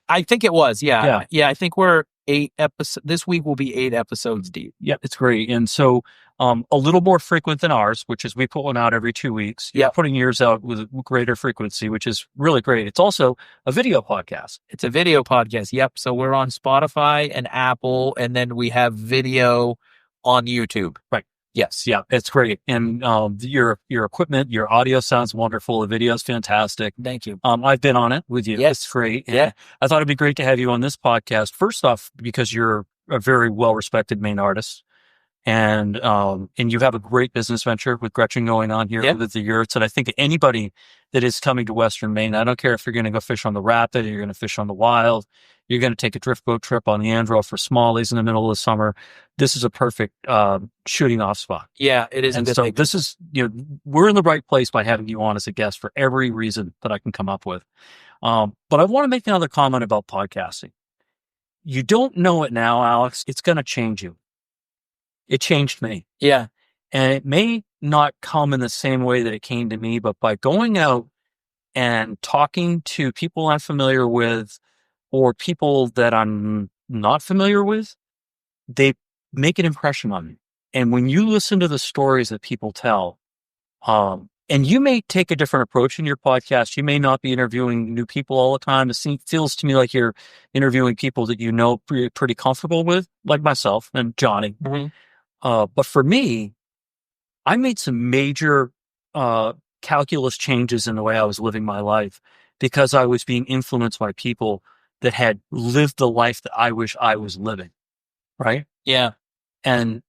I think it was. Yeah. I think we're 8 episodes. This week will be 8 episodes deep. Yeah, it's great. And so a little more frequent than ours, which is we put one out every 2 weeks. You're putting yours out with greater frequency, which is really great. It's also a video podcast. It's a video podcast. Yep. So we're on Spotify and Apple, and then we have video on YouTube. Right. Yes. Yeah. It's great. And your equipment, your audio sounds wonderful. The video is fantastic. Thank you. I've been on it with you. Yes. It's great. Yeah. And I thought it'd be great to have you on this podcast. First off, because you're a very well-respected Maine artist, and you have a great business venture with Gretchen going on here with the Yurts. And I think anybody that is coming to Western Maine, I don't care if you're going to go fish on the Rapid, or you're going to fish on the Wild, you're going to take a drift boat trip on the Andro for smallies in the middle of the summer, this is a perfect shooting off spot. Yeah, it is. And so this is, we're in the right place by having you on as a guest for every reason that I can come up with. But I want to make another comment about podcasting. You don't know it now, Alex. It's going to change you. It changed me. Yeah. And it may not come in the same way that it came to me, but by going out and talking to people I'm familiar with, or people that I'm not familiar with, they make an impression on me. And when you listen to the stories that people tell, and you may take a different approach in your podcast, you may not be interviewing new people all the time. It feels to me like you're interviewing people that you know pretty comfortable with, like myself and Johnny. Mm-hmm. But for me, I made some major calculus changes in the way I was living my life, because I was being influenced by people that had lived the life that I wish I was living. Right? Yeah. And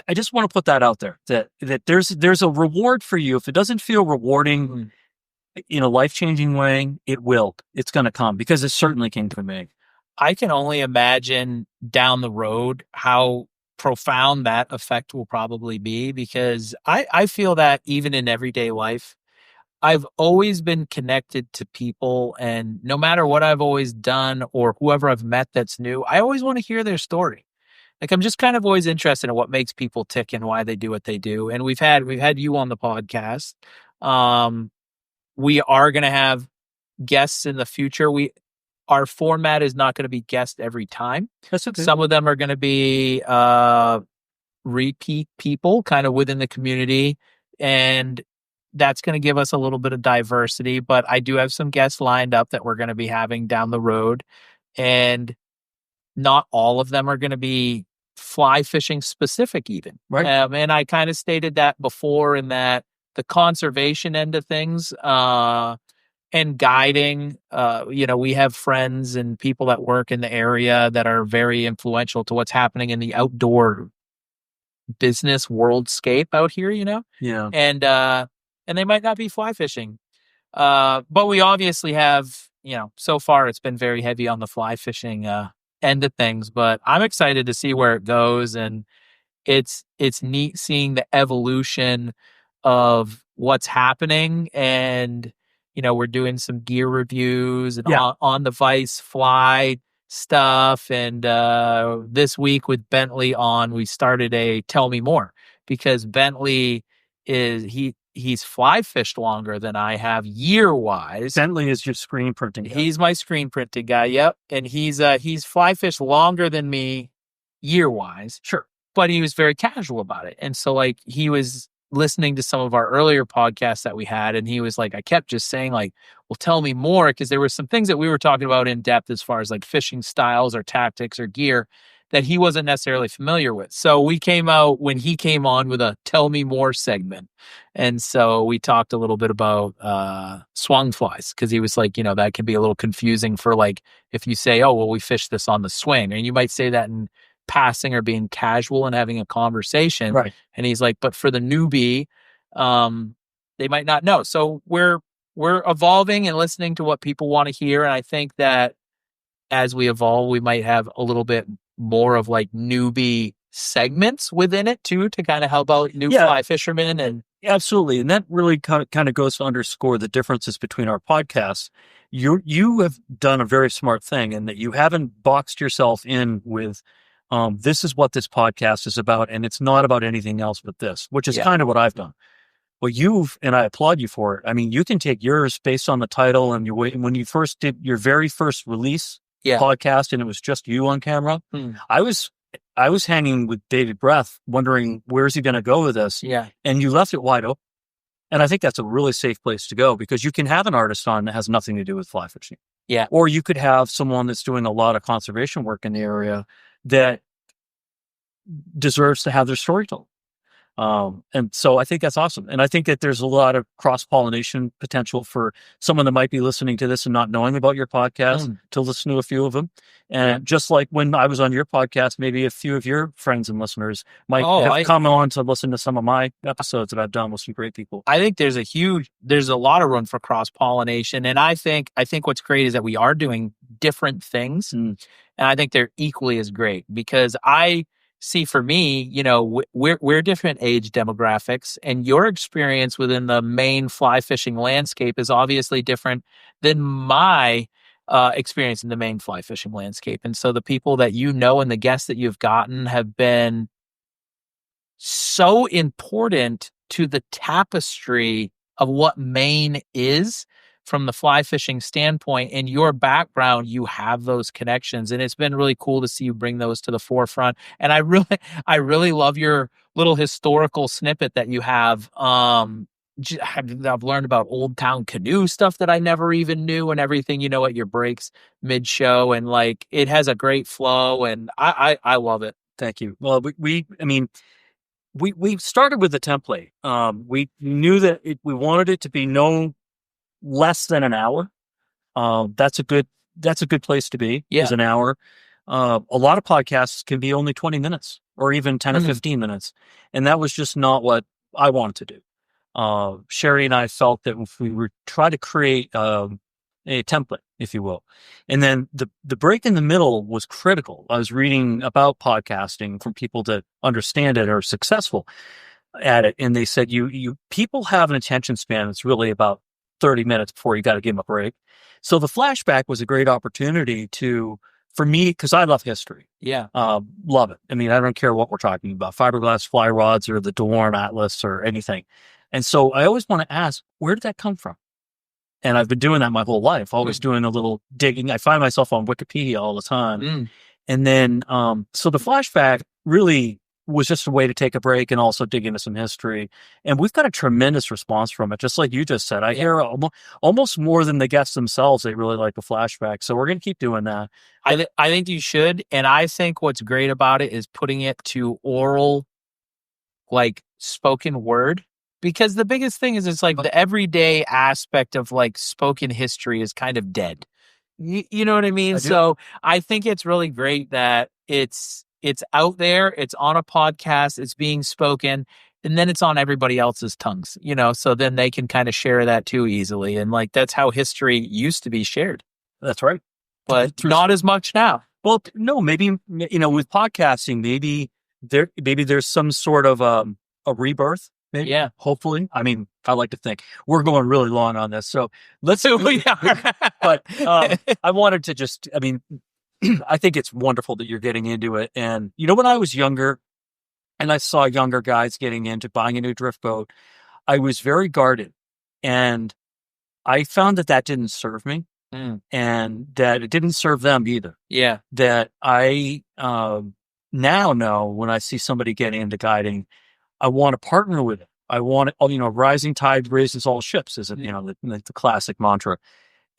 I just want to put that out there, that there's a reward for you. If it doesn't feel rewarding in a life-changing way, it will. It's going to come, because it certainly came to me. I can only imagine down the road how profound that effect will probably be, because I feel that even in everyday life, I've always been connected to people, and no matter what I've always done or whoever I've met that's new, I always want to hear their story. Like, I'm just kind of always interested in what makes people tick and why they do what they do. And we've had you on the podcast. We are going to have guests in the future. Our format is not going to be guest every time. That's okay. Some of them are going to be repeat people kind of within the community, and that's going to give us a little bit of diversity. But I do have some guests lined up that we're going to be having down the road, and not all of them are going to be fly fishing specific even. Right. And I kind of stated that before, in that the conservation end of things, and guiding, we have friends and people that work in the area that are very influential to what's happening in the outdoor business worldscape out here, Yeah. And they might not be fly fishing. But we obviously have, so far it's been very heavy on the fly fishing end of things, but I'm excited to see where it goes. And it's neat seeing the evolution of what's happening. And, we're doing some gear reviews and on the Vice fly stuff. And this week with Bentley we started a Tell Me More, because Bentley he's fly fished longer than I have year-wise. Bentley is your screen printing guy. He's my screen printing guy, yep. And he's fly fished longer than me year-wise. Sure. But he was very casual about it. And so, like, he was listening to some of our earlier podcasts that we had, and he was like, I kept just saying, like, well, tell me more, because there were some things that we were talking about in depth as far as like fishing styles or tactics or gear that he wasn't necessarily familiar with. So we came out when he came on with a Tell Me More segment. And so we talked a little bit about swung flies, because he was like, that can be a little confusing for, like, if you say, oh, well, we fished this on the swing, and you might say that in passing or being casual and having a conversation. Right. And he's like, but for the newbie, they might not know. So we're evolving and listening to what people want to hear. And I think that as we evolve, we might have a little bit more of like newbie segments within it too, to kind of help out new fly fishermen. And absolutely. And that really kind of goes to underscore the differences between our podcasts. You have done a very smart thing in that you haven't boxed yourself in with, this is what this podcast is about, and it's not about anything else but this, which is kind of what I've done. Well, and I applaud you for it. I mean, you can take yours based on the title, and when you first did your very first release podcast, and it was just you on camera. I was hanging with bated breath, wondering where's he going to go with this. Yeah, and you left it wide open, and I think that's a really safe place to go, because you can have an artist on that has nothing to do with fly fishing. Yeah, or you could have someone that's doing a lot of conservation work in the area that deserves to have their story told. And so I think that's awesome. And I think that there's a lot of cross-pollination potential for someone that might be listening to this and not knowing about your podcast to listen to a few of them. And just like when I was on your podcast, maybe a few of your friends and listeners might have come on to listen to some of my episodes that I've done with some great people. I think there's a lot of room for cross-pollination. And I think what's great is that we are doing different things. And I think they're equally as great, because I see, for me, we're different age demographics, and your experience within the Maine fly fishing landscape is obviously different than my experience in the Maine fly fishing landscape. And so the people that and the guests that you've gotten have been so important to the tapestry of what Maine is from the fly fishing standpoint. In your background, you have those connections, and it's been really cool to see you bring those to the forefront. And I really love your little historical snippet that you have. I've learned about Old Town Canoe stuff that I never even knew, and everything, at your breaks mid show, and like, it has a great flow, and I love it. Thank you. Well, we started with the template. We knew that we wanted it to be no less than an hour. That's a good place to be, is an hour. A lot of podcasts can be only 20 minutes or even 10 or 15 minutes. And that was just not what I wanted to do. Sherry and I felt that if we were trying to create a template, if you will, and then the break in the middle was critical. I was reading about podcasting from people that understand it or are successful at it. And they said, people have an attention span that's really about 30 minutes before you got to give them a break. So the flashback was a great opportunity for me, because I love history. Yeah. Love it. I mean, I don't care what we're talking about, fiberglass fly rods or the DeWarm Atlas or anything. And so I always want to ask, where did that come from? And I've been doing that my whole life, always doing a little digging. I find myself on Wikipedia all the time. And then, so the flashback really was just a way to take a break and also dig into some history. And we've got a tremendous response from it. Just like you just said, I hear almost more than the guests themselves. They really like the flashback. So we're going to keep doing that. I think you should. And I think what's great about it is putting it to oral, like spoken word. Because the biggest thing is it's like the everyday aspect of like spoken history is kind of dead. You know what I mean? So I think it's really great that it's out there, it's on a podcast, it's being spoken, and then it's on everybody else's tongues, so then they can kind of share that too easily. And like, that's how history used to be shared. That's right. But not as much now. Well, no, maybe, with podcasting, maybe there's some sort of a rebirth. Maybe, yeah. Hopefully. I mean, I like to think we're going really long on this. So let's do But I wanted to just, I think it's wonderful that you're getting into it. And, when I was younger and I saw younger guys getting into buying a new drift boat, I was very guarded. And I found that didn't serve me and that it didn't serve them either. Yeah. That I now know when I see somebody getting into guiding, I want to partner with it. I want it, rising tide raises all ships is, the classic mantra.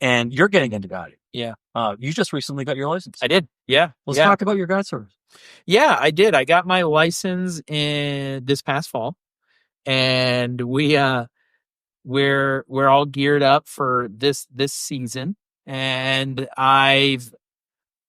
And you're getting into guiding. Yeah. You just recently got your license. I did. Yeah. Let's talk about your guide service. Yeah, I did. I got my license in this past fall, and we're all geared up for this season. And I've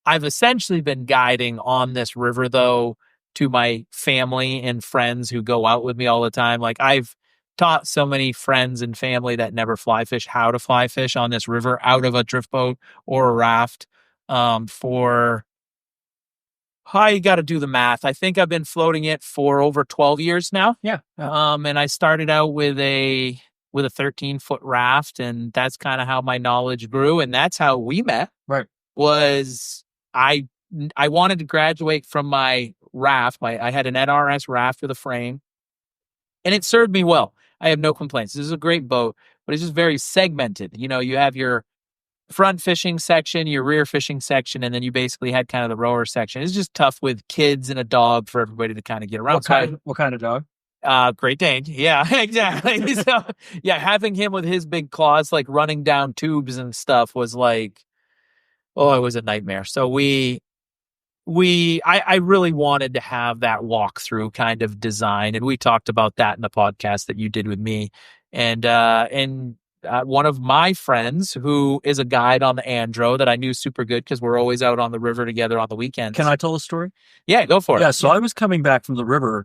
essentially been guiding on this river though, to my family and friends who go out with me all the time. Like, I've taught so many friends and family that never fly fish how to fly fish on this river out of a drift boat or a raft. You got to do the math. I think I've been floating it for over 12 years now. Yeah. And I started out with a 13-foot raft, and that's kind of how my knowledge grew. And that's how we met. Right. Was I wanted to graduate from my raft. I had an NRS raft with a frame, and it served me well. I have no complaints. This is a great boat, but it's just very segmented. You have your front fishing section, your rear fishing section, and then you basically had kind of the rower section. It's just tough with kids and a dog for everybody to kind of get around. What kind of dog? Great Dane. Yeah, exactly. So yeah, having him with his big claws, like running down tubes and stuff was like, it was a nightmare. So I really wanted to have that walkthrough kind of design. And we talked about that in the podcast that you did with me. And one of my friends who is a guide on the Andro that I knew super good because we're always out on the river together on the weekends. Can I tell a story? Yeah, go for it. Yeah. So I was coming back from the river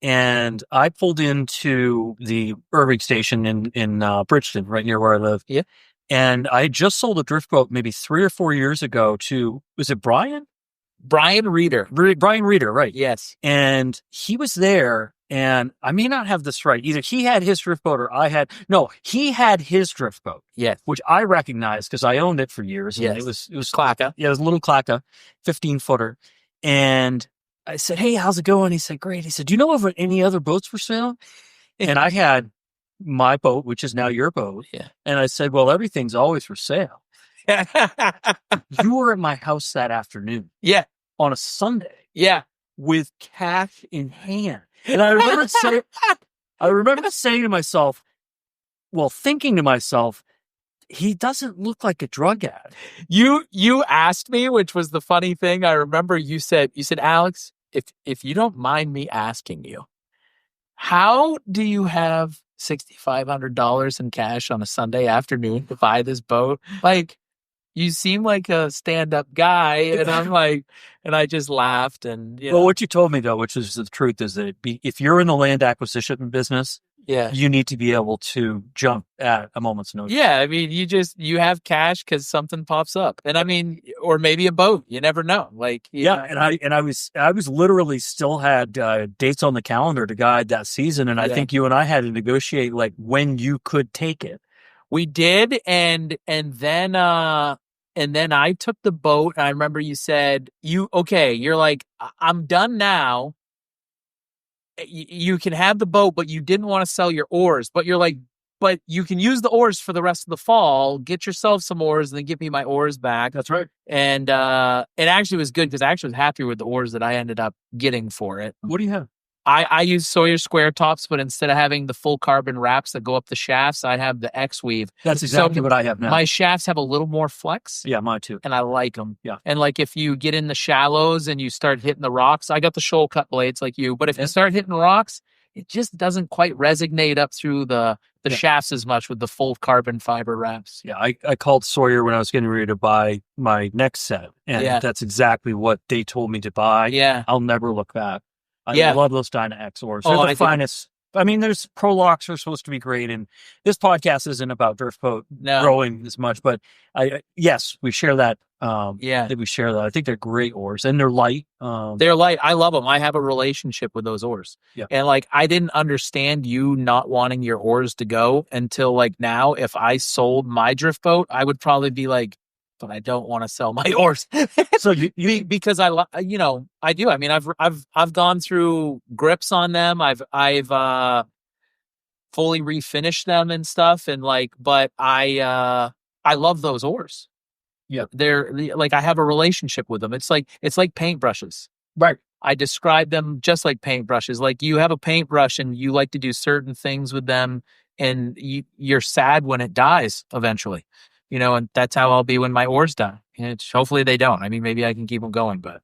and I pulled into the Irving station in Bridgeton, right near where I live. Yeah. And I just sold a drift boat maybe 3 or 4 years ago to, was it Brian? Brian Reeder. Brian Reeder, right. Yes. And he was there, and I may not have this right. Either he had his drift boat or he had his drift boat. Yes. Which I recognized because I owned it for years. Yes. And it was Clacka. Yeah, it was a little Clacka, 15-footer. And I said, "Hey, how's it going?" He said, "Great." He said, "Do you know of any other boats for sale?" And I had my boat, which is now your boat. Yeah. And I said, "Well, everything's always for sale." You were at my house that afternoon. Yeah. On a Sunday. Yeah. With cash in hand. And I remember saying to myself, thinking to myself, he doesn't look like a drug addict. You asked me, which was the funny thing. I remember you said, "Alex, if you don't mind me asking you, how do you have $6,500 in cash on a Sunday afternoon to buy this boat? Like, you seem like a stand-up guy." And I'm like, and I just laughed. And well, what you told me though, which is the truth, is that if you're in the land acquisition business, yeah, you need to be able to jump at a moment's notice. Yeah, I mean, you have cash because something pops up, and I mean, or maybe a boat. You never know. Like, yeah, and I was literally still had dates on the calendar to guide that season, and I think you and I had to negotiate like when you could take it. We did, and then I took the boat, and I remember you said, you're like, I'm done now. You can have the boat, but you didn't want to sell your oars. But you're like, but you can use the oars for the rest of the fall. Get yourself some oars, and then give me my oars back. That's right. And it actually was good because I actually was happy with the oars that I ended up getting for it. What do you have? I use Sawyer square tops, but instead of having the full carbon wraps that go up the shafts, I have the X weave. That's exactly what I have now. My shafts have a little more flex. Yeah, mine too. And I like them. Yeah. And like if you get in the shallows and you start hitting the rocks, I got the shoal cut blades like you, but if you start hitting rocks, it just doesn't quite resonate up through the shafts as much with the full carbon fiber wraps. Yeah, I called Sawyer when I was getting ready to buy my next set, and that's exactly what they told me to buy. Yeah. I'll never look back. I love those Dyna-X oars. They're the finest. I mean, there's Pro Locks are supposed to be great, and this podcast isn't about drift boat growing as much, but yes, we share that. We share that. I think they're great oars, and they're light. They're light. I love them. I have a relationship with those oars. Yeah. And like, I didn't understand you not wanting your oars to go until like now. If I sold my drift boat, I would probably be like, but I don't want to sell my oars. So because I do. I mean, I've gone through grips on them. I've fully refinished them and stuff. And like, but I love those oars. Yeah. They're like, I have a relationship with them. It's like paintbrushes. Right. I describe them just like paintbrushes. Like you have a paintbrush and you like to do certain things with them, and you're sad when it dies eventually. And that's how I'll be when my oars die. And hopefully they don't. I mean, maybe I can keep them going, but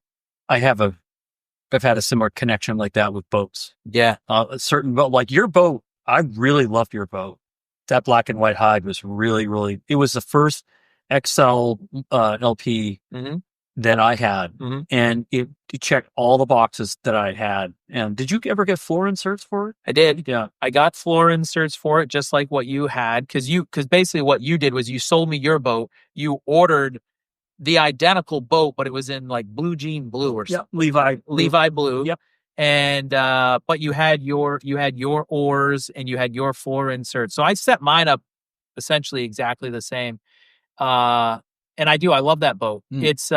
I've had a similar connection like that with boats. Yeah. A certain boat, like your boat, I really loved your boat. That black and white hide was really, really, it was the first XL LP that I had. Mm-hmm. And it checked all the boxes that I had. And did you ever get floor inserts for it? I did. Yeah. I got floor inserts for it, just like what you had. Cause basically what you did was you sold me your boat. You ordered the identical boat, but it was in like blue jean blue or something. Levi blue. Yep. And, but you had your oars and you had your floor inserts. So I set mine up essentially exactly the same. And I love that boat. It's,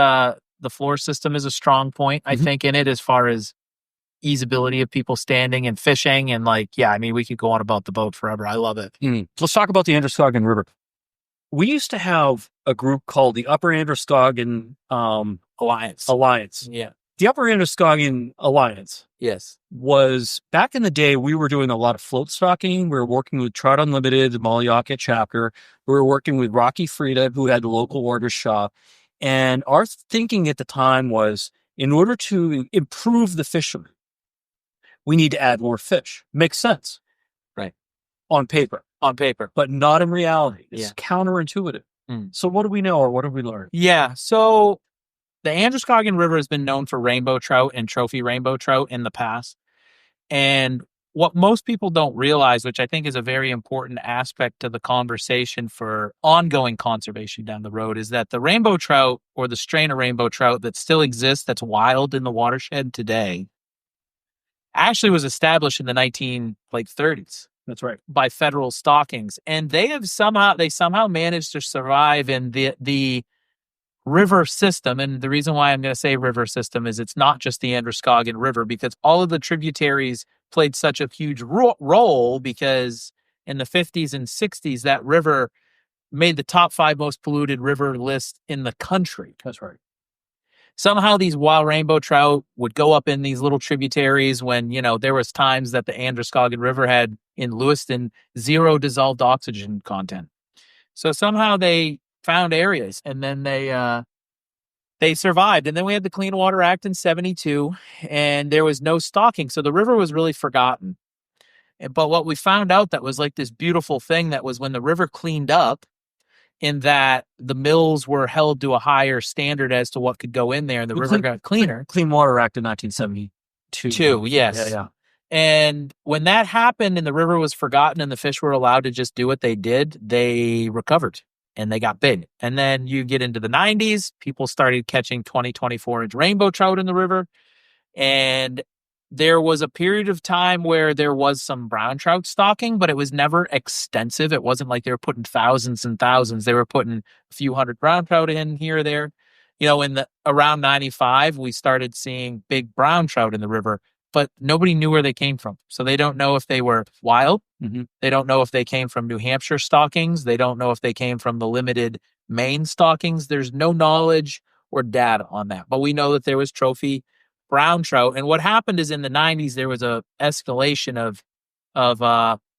the floor system is a strong point, I think, in it as far as easeability of people standing and fishing. And like, I mean, we could go on about the boat forever. I love it. Let's talk about the Androscoggin River. We used to have a group called the Upper Androscoggin Alliance. Yeah. The Upper Androscoggin Alliance. Yes. Was back in the day, we were doing a lot of float stocking. We were working with Trout Unlimited, the Mollyaka chapter. We were working with Rocky Frieda, who had the local order shop. And our thinking at the time was, in order to improve the fishery, we need to add more fish. Makes sense. Right. On paper. But not in reality. It's counterintuitive. So what do we know, or what have we learned? Yeah. So the Androscoggin River has been known for rainbow trout and trophy rainbow trout in the past. And what most people don't realize, which I think is a very important aspect to the conversation for ongoing conservation down the road, is that the rainbow trout, or the strain of rainbow trout that still exists, that's wild in the watershed today, actually was established in the 1930s. That's right. By federal stockings. And they somehow managed to survive in the river system. And the reason why I'm going to say river system is it's not just the Androscoggin River, because all of the tributaries played such a huge role, because in the 50s and 60s, that river made the top 5 most polluted river list in the country. That's right. Somehow these wild rainbow trout would go up in these little tributaries when, there was times that the Androscoggin River had in Lewiston 0 dissolved oxygen content. So somehow they found areas, and then they survived. And then we had the Clean Water Act in 72, and there was no stocking. So the river was really forgotten. But what we found out that was like this beautiful thing, that was when the river cleaned up, in that the mills were held to a higher standard as to what could go in there, and the river got cleaner. Clean Water Act in 1972. Yes. Yeah. And when that happened and the river was forgotten and the fish were allowed to just do what they did, they recovered and they got big. And then you get into the 90s, people started catching 20, 24-inch rainbow trout in the river. And there was a period of time where there was some brown trout stocking, but it was never extensive. It wasn't like they were putting thousands and thousands. They were putting a few hundred brown trout in here or there. In around 95, we started seeing big brown trout in the river, but nobody knew where they came from. So they don't know if they were wild. Mm-hmm. They don't know if they came from New Hampshire stockings. They don't know if they came from the limited Maine stockings. There's no knowledge or data on that. But we know that there was trophy brown trout. And what happened is in the 90s, there was a escalation of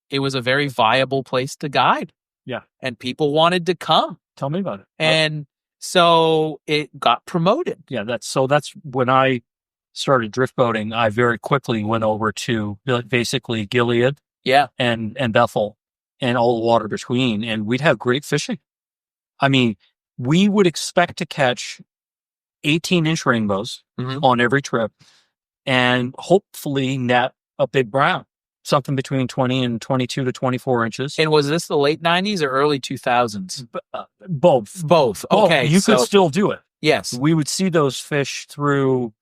it was a very viable place to guide. Yeah. And people wanted to come. Tell me about it. And so it got promoted. Yeah, that's when I started drift boating. I very quickly went over to basically Gilead, and Bethel, and all the water between, and we'd have great fishing. I mean, we would expect to catch 18-inch rainbows on every trip, and hopefully net a big brown, something between 20 and 22 to 24 inches. And was this the late 90s or early 2000s? Both. Okay. You could still do it. Yes. We would see those fish through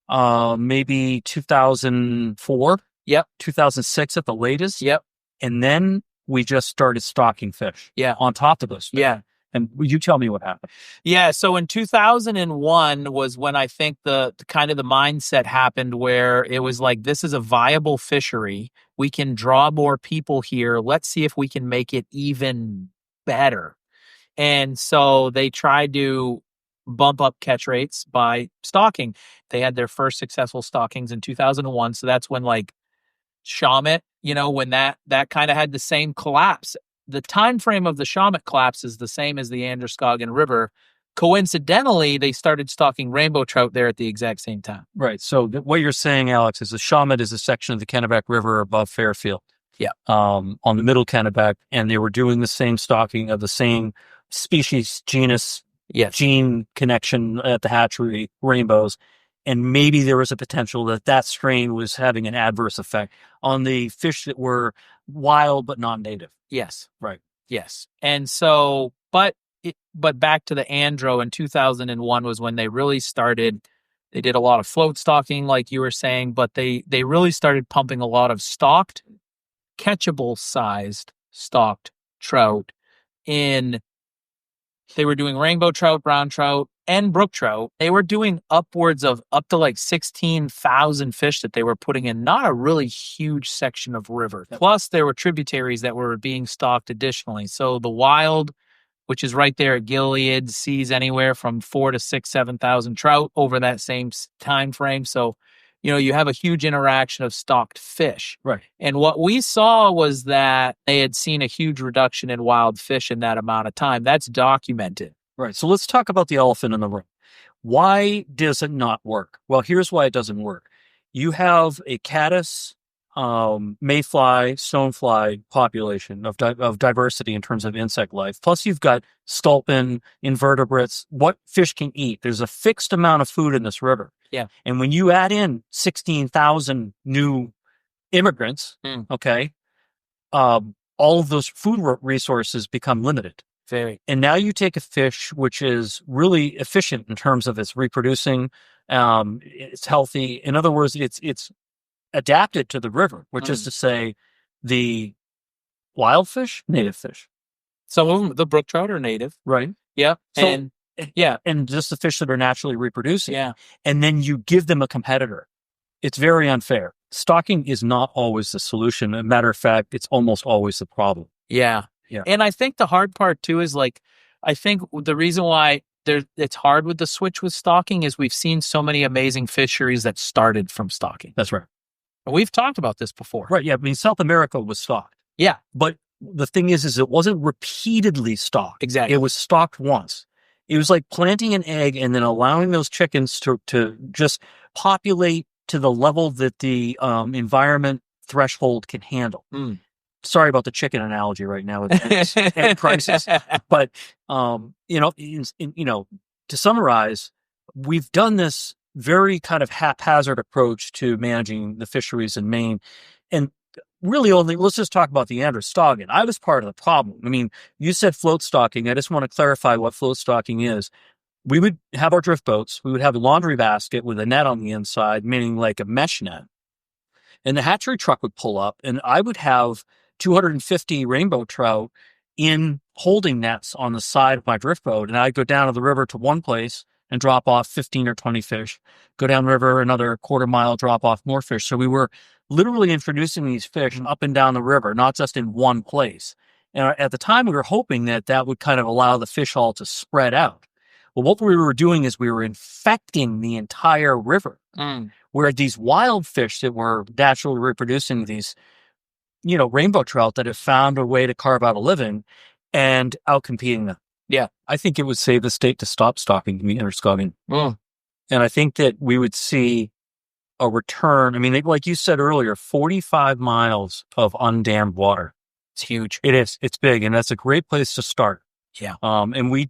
maybe 2004. Yep. 2006 at the latest. Yep. And then we just started stocking fish. Yeah. On top of those fish. Yeah. And you tell me what happened. Yeah. So in 2001 was when I think the kind of the mindset happened where it was like, this is a viable fishery. We can draw more people here. Let's see if we can make it even better. And so they tried to bump up catch rates by stocking. They had their first successful stockings in 2001. So that's when like Shawmut, when that kind of had the same collapse. The time frame of the Shawmut collapse is the same as the Androscoggin River. Coincidentally, they started stocking rainbow trout there at the exact same time. Right. So what you're saying, Alex, is the Shawmut is a section of the Kennebec River above Fairfield. Yeah. On the middle Kennebec, and they were doing the same stocking of the same species, genus, gene connection at the hatchery, rainbows. And maybe there was a potential that strain was having an adverse effect on the fish that were wild but non-native. Yes. Right. Yes. And so, but back to the Andro in 2001 was when they really started. They did a lot of float stocking, like you were saying, but they really started pumping a lot of stocked, catchable sized stocked trout in. They were doing rainbow trout, brown trout, and brook trout. They were doing upwards of up to like 16,000 fish that they were putting in not a really huge section of river. Plus, there were tributaries that were being stocked additionally. So the wild, which is right there at Gilead, sees anywhere from 4,000 to 6,000, 7,000 trout over that same time frame. So, you have a huge interaction of stocked fish. Right. And what we saw was that they had seen a huge reduction in wild fish in that amount of time. That's documented. Right. So let's talk about the elephant in the room. Why does it not work? Well, here's why it doesn't work. You have a caddis, mayfly, stonefly population of diversity in terms of insect life. Plus, you've got sculpin, invertebrates, what fish can eat. There's a fixed amount of food in this river. Yeah. And when you add in 16,000 new immigrants, okay, all of those food resources become limited. Very. And now you take a fish which is really efficient in terms of its reproducing, it's healthy. In other words, it's adapted to the river, which is to say the wild fish, native fish. Some of them, the brook trout, are native. Right. Yeah. So, and just the fish that are naturally reproducing. Yeah. And then you give them a competitor. It's very unfair. Stocking is not always the solution. As a matter of fact, it's almost always the problem. Yeah. Yeah. And I think the hard part too is I think the reason why it's hard with the switch with stocking is we've seen so many amazing fisheries that started from stocking. That's right. And we've talked about this before. Right. Yeah. I mean, South America was stocked. Yeah. But the thing is it wasn't repeatedly stocked. Exactly. It was stocked once. It was like planting an egg and then allowing those chickens to just populate to the level that the environment threshold can handle. Sorry about the chicken analogy right now. It's egg prices. But, to summarize, we've done this very kind of haphazard approach to managing the fisheries in Maine. And really let's just talk about the Androscoggin. I was part of the problem. I mean, you said float stocking. I just want to clarify what float stocking is. We would have our drift boats. We would have a laundry basket with a net on the inside, meaning like a mesh net. And the hatchery truck would pull up, and I would have 250 rainbow trout in holding nets on the side of my drift boat. And I'd go down to the river to one place and drop off 15 or 20 fish, go down the river another quarter mile, drop off more fish. So we were literally introducing these fish up and down the river, not just in one place. And at the time, we were hoping that that would kind of allow the fish haul to spread out. Well, what we were doing is we were infecting the entire river, where these wild fish that were naturally reproducing these, rainbow trout that have found a way to carve out a living and outcompeting them. Yeah. I think it would save the state to stop stocking the Androscoggin. And I think that we would see a return. I mean, like you said earlier, 45 miles of undammed water. It's huge. It is. It's big. And that's a great place to start. Yeah. And we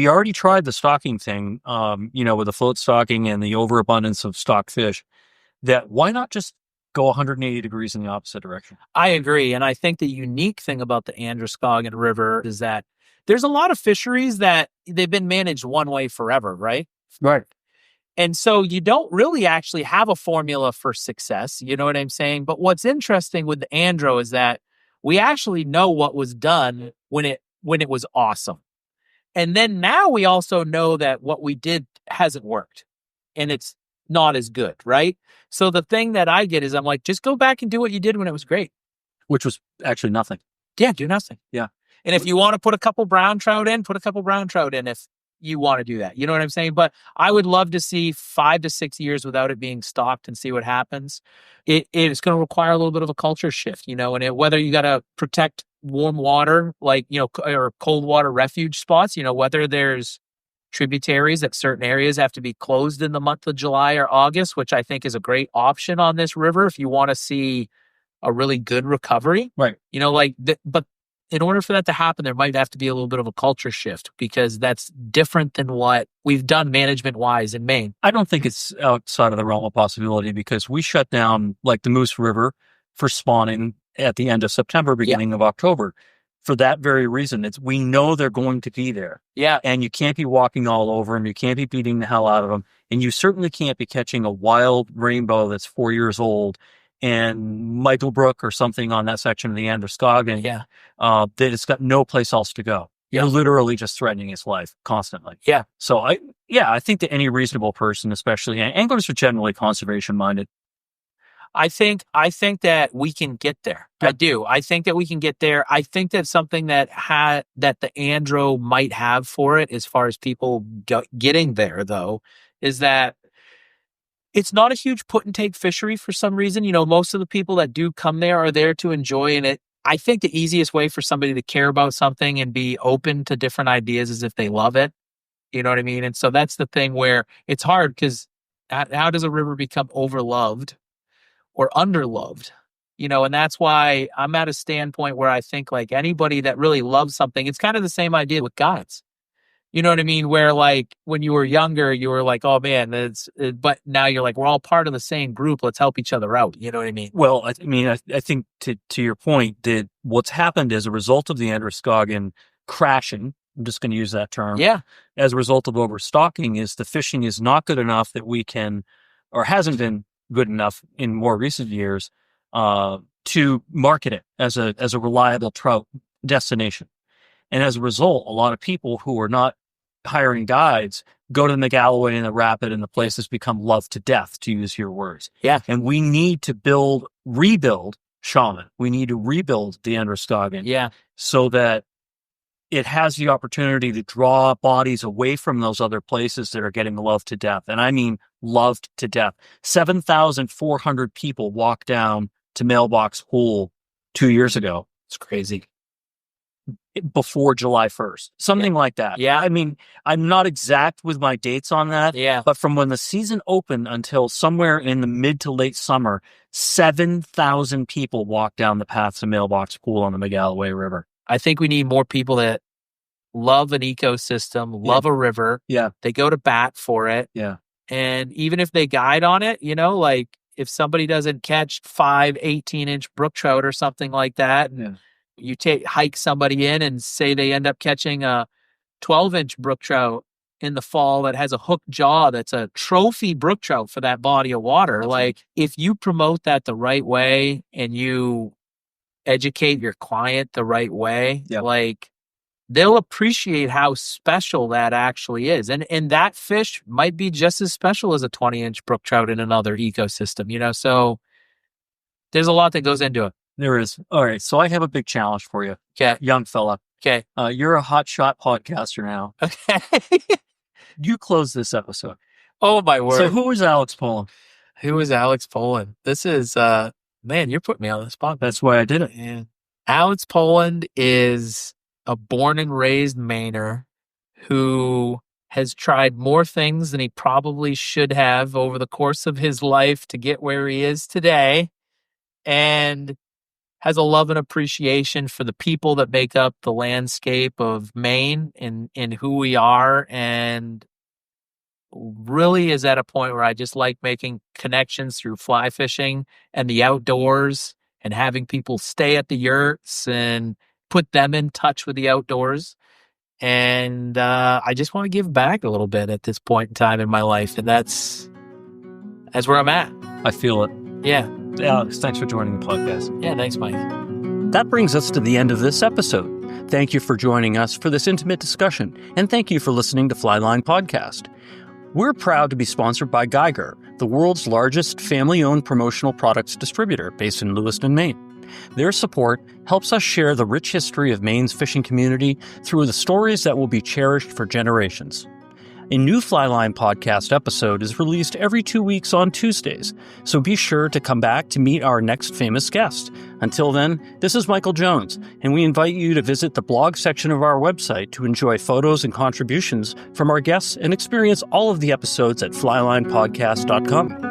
already tried the stocking thing, with the float stocking and the overabundance of stocked fish, that why not just go 180 degrees in the opposite direction? I agree. And I think the unique thing about the Androscoggin River is that there's a lot of fisheries that they've been managed one way forever, right? Right. And so you don't really actually have a formula for success. You know what I'm saying? But what's interesting with the Andro is that we actually know what was done when it was awesome. And then now we also know that what we did hasn't worked and it's not as good, right? So the thing that I get is I'm like, just go back and do what you did when it was great. Which was actually nothing. Yeah, do nothing. Yeah. And if you want to put a couple brown trout in, put a couple brown trout in if you want to do that. You know what I'm saying? But I would love to see 5 to 6 years without it being stocked and see what happens. It's going to require a little bit of a culture shift, and whether you got to protect warm water, like, or cold water refuge spots, whether there's tributaries that certain areas have to be closed in the month of July or August, which I think is a great option on this river if you want to see a really good recovery. Right. But in order for that to happen, there might have to be a little bit of a culture shift because that's different than what we've done management-wise in Maine. I don't think it's outside of the realm of possibility because we shut down like the Moose River for spawning at the end of September, beginning of October. For that very reason, we know they're going to be there. Yeah. And you can't be walking all over them. You can't be beating the hell out of them. And you certainly can't be catching a wild rainbow that's 4 years old and Michael Brook or something on that section of the Androscoggin. Yeah. That it's got no place else to go. You're literally just threatening its life constantly. Yeah. So I think that any reasonable person, especially anglers are generally conservation minded. I think that we can get there. Yeah. I do. I think that we can get there. I think that something that the Andro might have for it, as far as people getting there, though, is that it's not a huge put and take fishery for some reason. Most of the people that do come there are there to enjoy it. I think the easiest way for somebody to care about something and be open to different ideas is if they love it. You know what I mean? And so that's the thing where it's hard because how does a river become overloved or underloved? And that's why I'm at a standpoint where I think like anybody that really loves something, it's kind of the same idea with guides. You know what I mean? Where like when you were younger, you were like, oh man, but now you're like, we're all part of the same group. Let's help each other out. You know what I mean? Well, I think to your point, that what's happened as a result of the Androscoggin crashing, I'm just going to use that term. Yeah. As a result of overstocking is the fishing is not good enough that we can, or hasn't been good enough in more recent years, to market it as a reliable trout destination. And as a result, a lot of people who are not hiring guides go to the McGalloway and the Rapid, and the place has become loved to death, to use your words. Yeah. And we need to rebuild Shaman. We need to rebuild the Androscoggin. Yeah. So that it has the opportunity to draw bodies away from those other places that are getting loved to death. And I mean loved to death. 7,400 people walked down to Mailbox Pool 2 years ago. It's crazy. Before July 1st, something like that. Yeah. I mean, I'm not exact with my dates on that. Yeah. But from when the season opened until somewhere in the mid to late summer, 7,000 people walked down the path to Mailbox Pool on the McGalloway River. I think we need more people that love an ecosystem, love a river. Yeah. They go to bat for it. Yeah. And even if they guide on it, like if somebody doesn't catch 5 18-inch brook trout or something like that, and you hike somebody in and say they end up catching a 12-inch brook trout in the fall that has a hooked jaw that's a trophy brook trout for that body of water. Like, if you promote that the right way and you educate your client the right way, like, they'll appreciate how special that actually is. And that fish might be just as special as a 20-inch brook trout in another ecosystem, you know? So there's a lot that goes into it. There is. All right. So I have a big challenge for you. Okay. Young fella. Okay. You're a hotshot podcaster now. Okay. You close this episode. Oh, my word. So who is Alex Poland? Who is Alex Poland? This is, man, you're putting me on the spot. That's why I did it. Yeah. Alex Poland is a born and raised Mainer who has tried more things than he probably should have over the course of his life to get where he is today, and has a love and appreciation for the people that make up the landscape of Maine and who we are, and really is at a point where I just like making connections through fly fishing and the outdoors and having people stay at the yurts and put them in touch with the outdoors. And I just want to give back a little bit at this point in time in my life. And that's where I'm at. I feel it. Yeah. Alex, thanks for joining the podcast. Yeah, thanks, Mike. That brings us to the end of this episode. Thank you for joining us for this intimate discussion, and thank you for listening to Flyline Podcast. We're proud to be sponsored by Geiger, the world's largest family-owned promotional products distributor based in Lewiston, Maine. Their support helps us share the rich history of Maine's fishing community through the stories that will be cherished for generations. A new Flyline Podcast episode is released every 2 weeks on Tuesdays, so be sure to come back to meet our next famous guest. Until then, this is Michael Jones, and we invite you to visit the blog section of our website to enjoy photos and contributions from our guests and experience all of the episodes at flylinepodcast.com.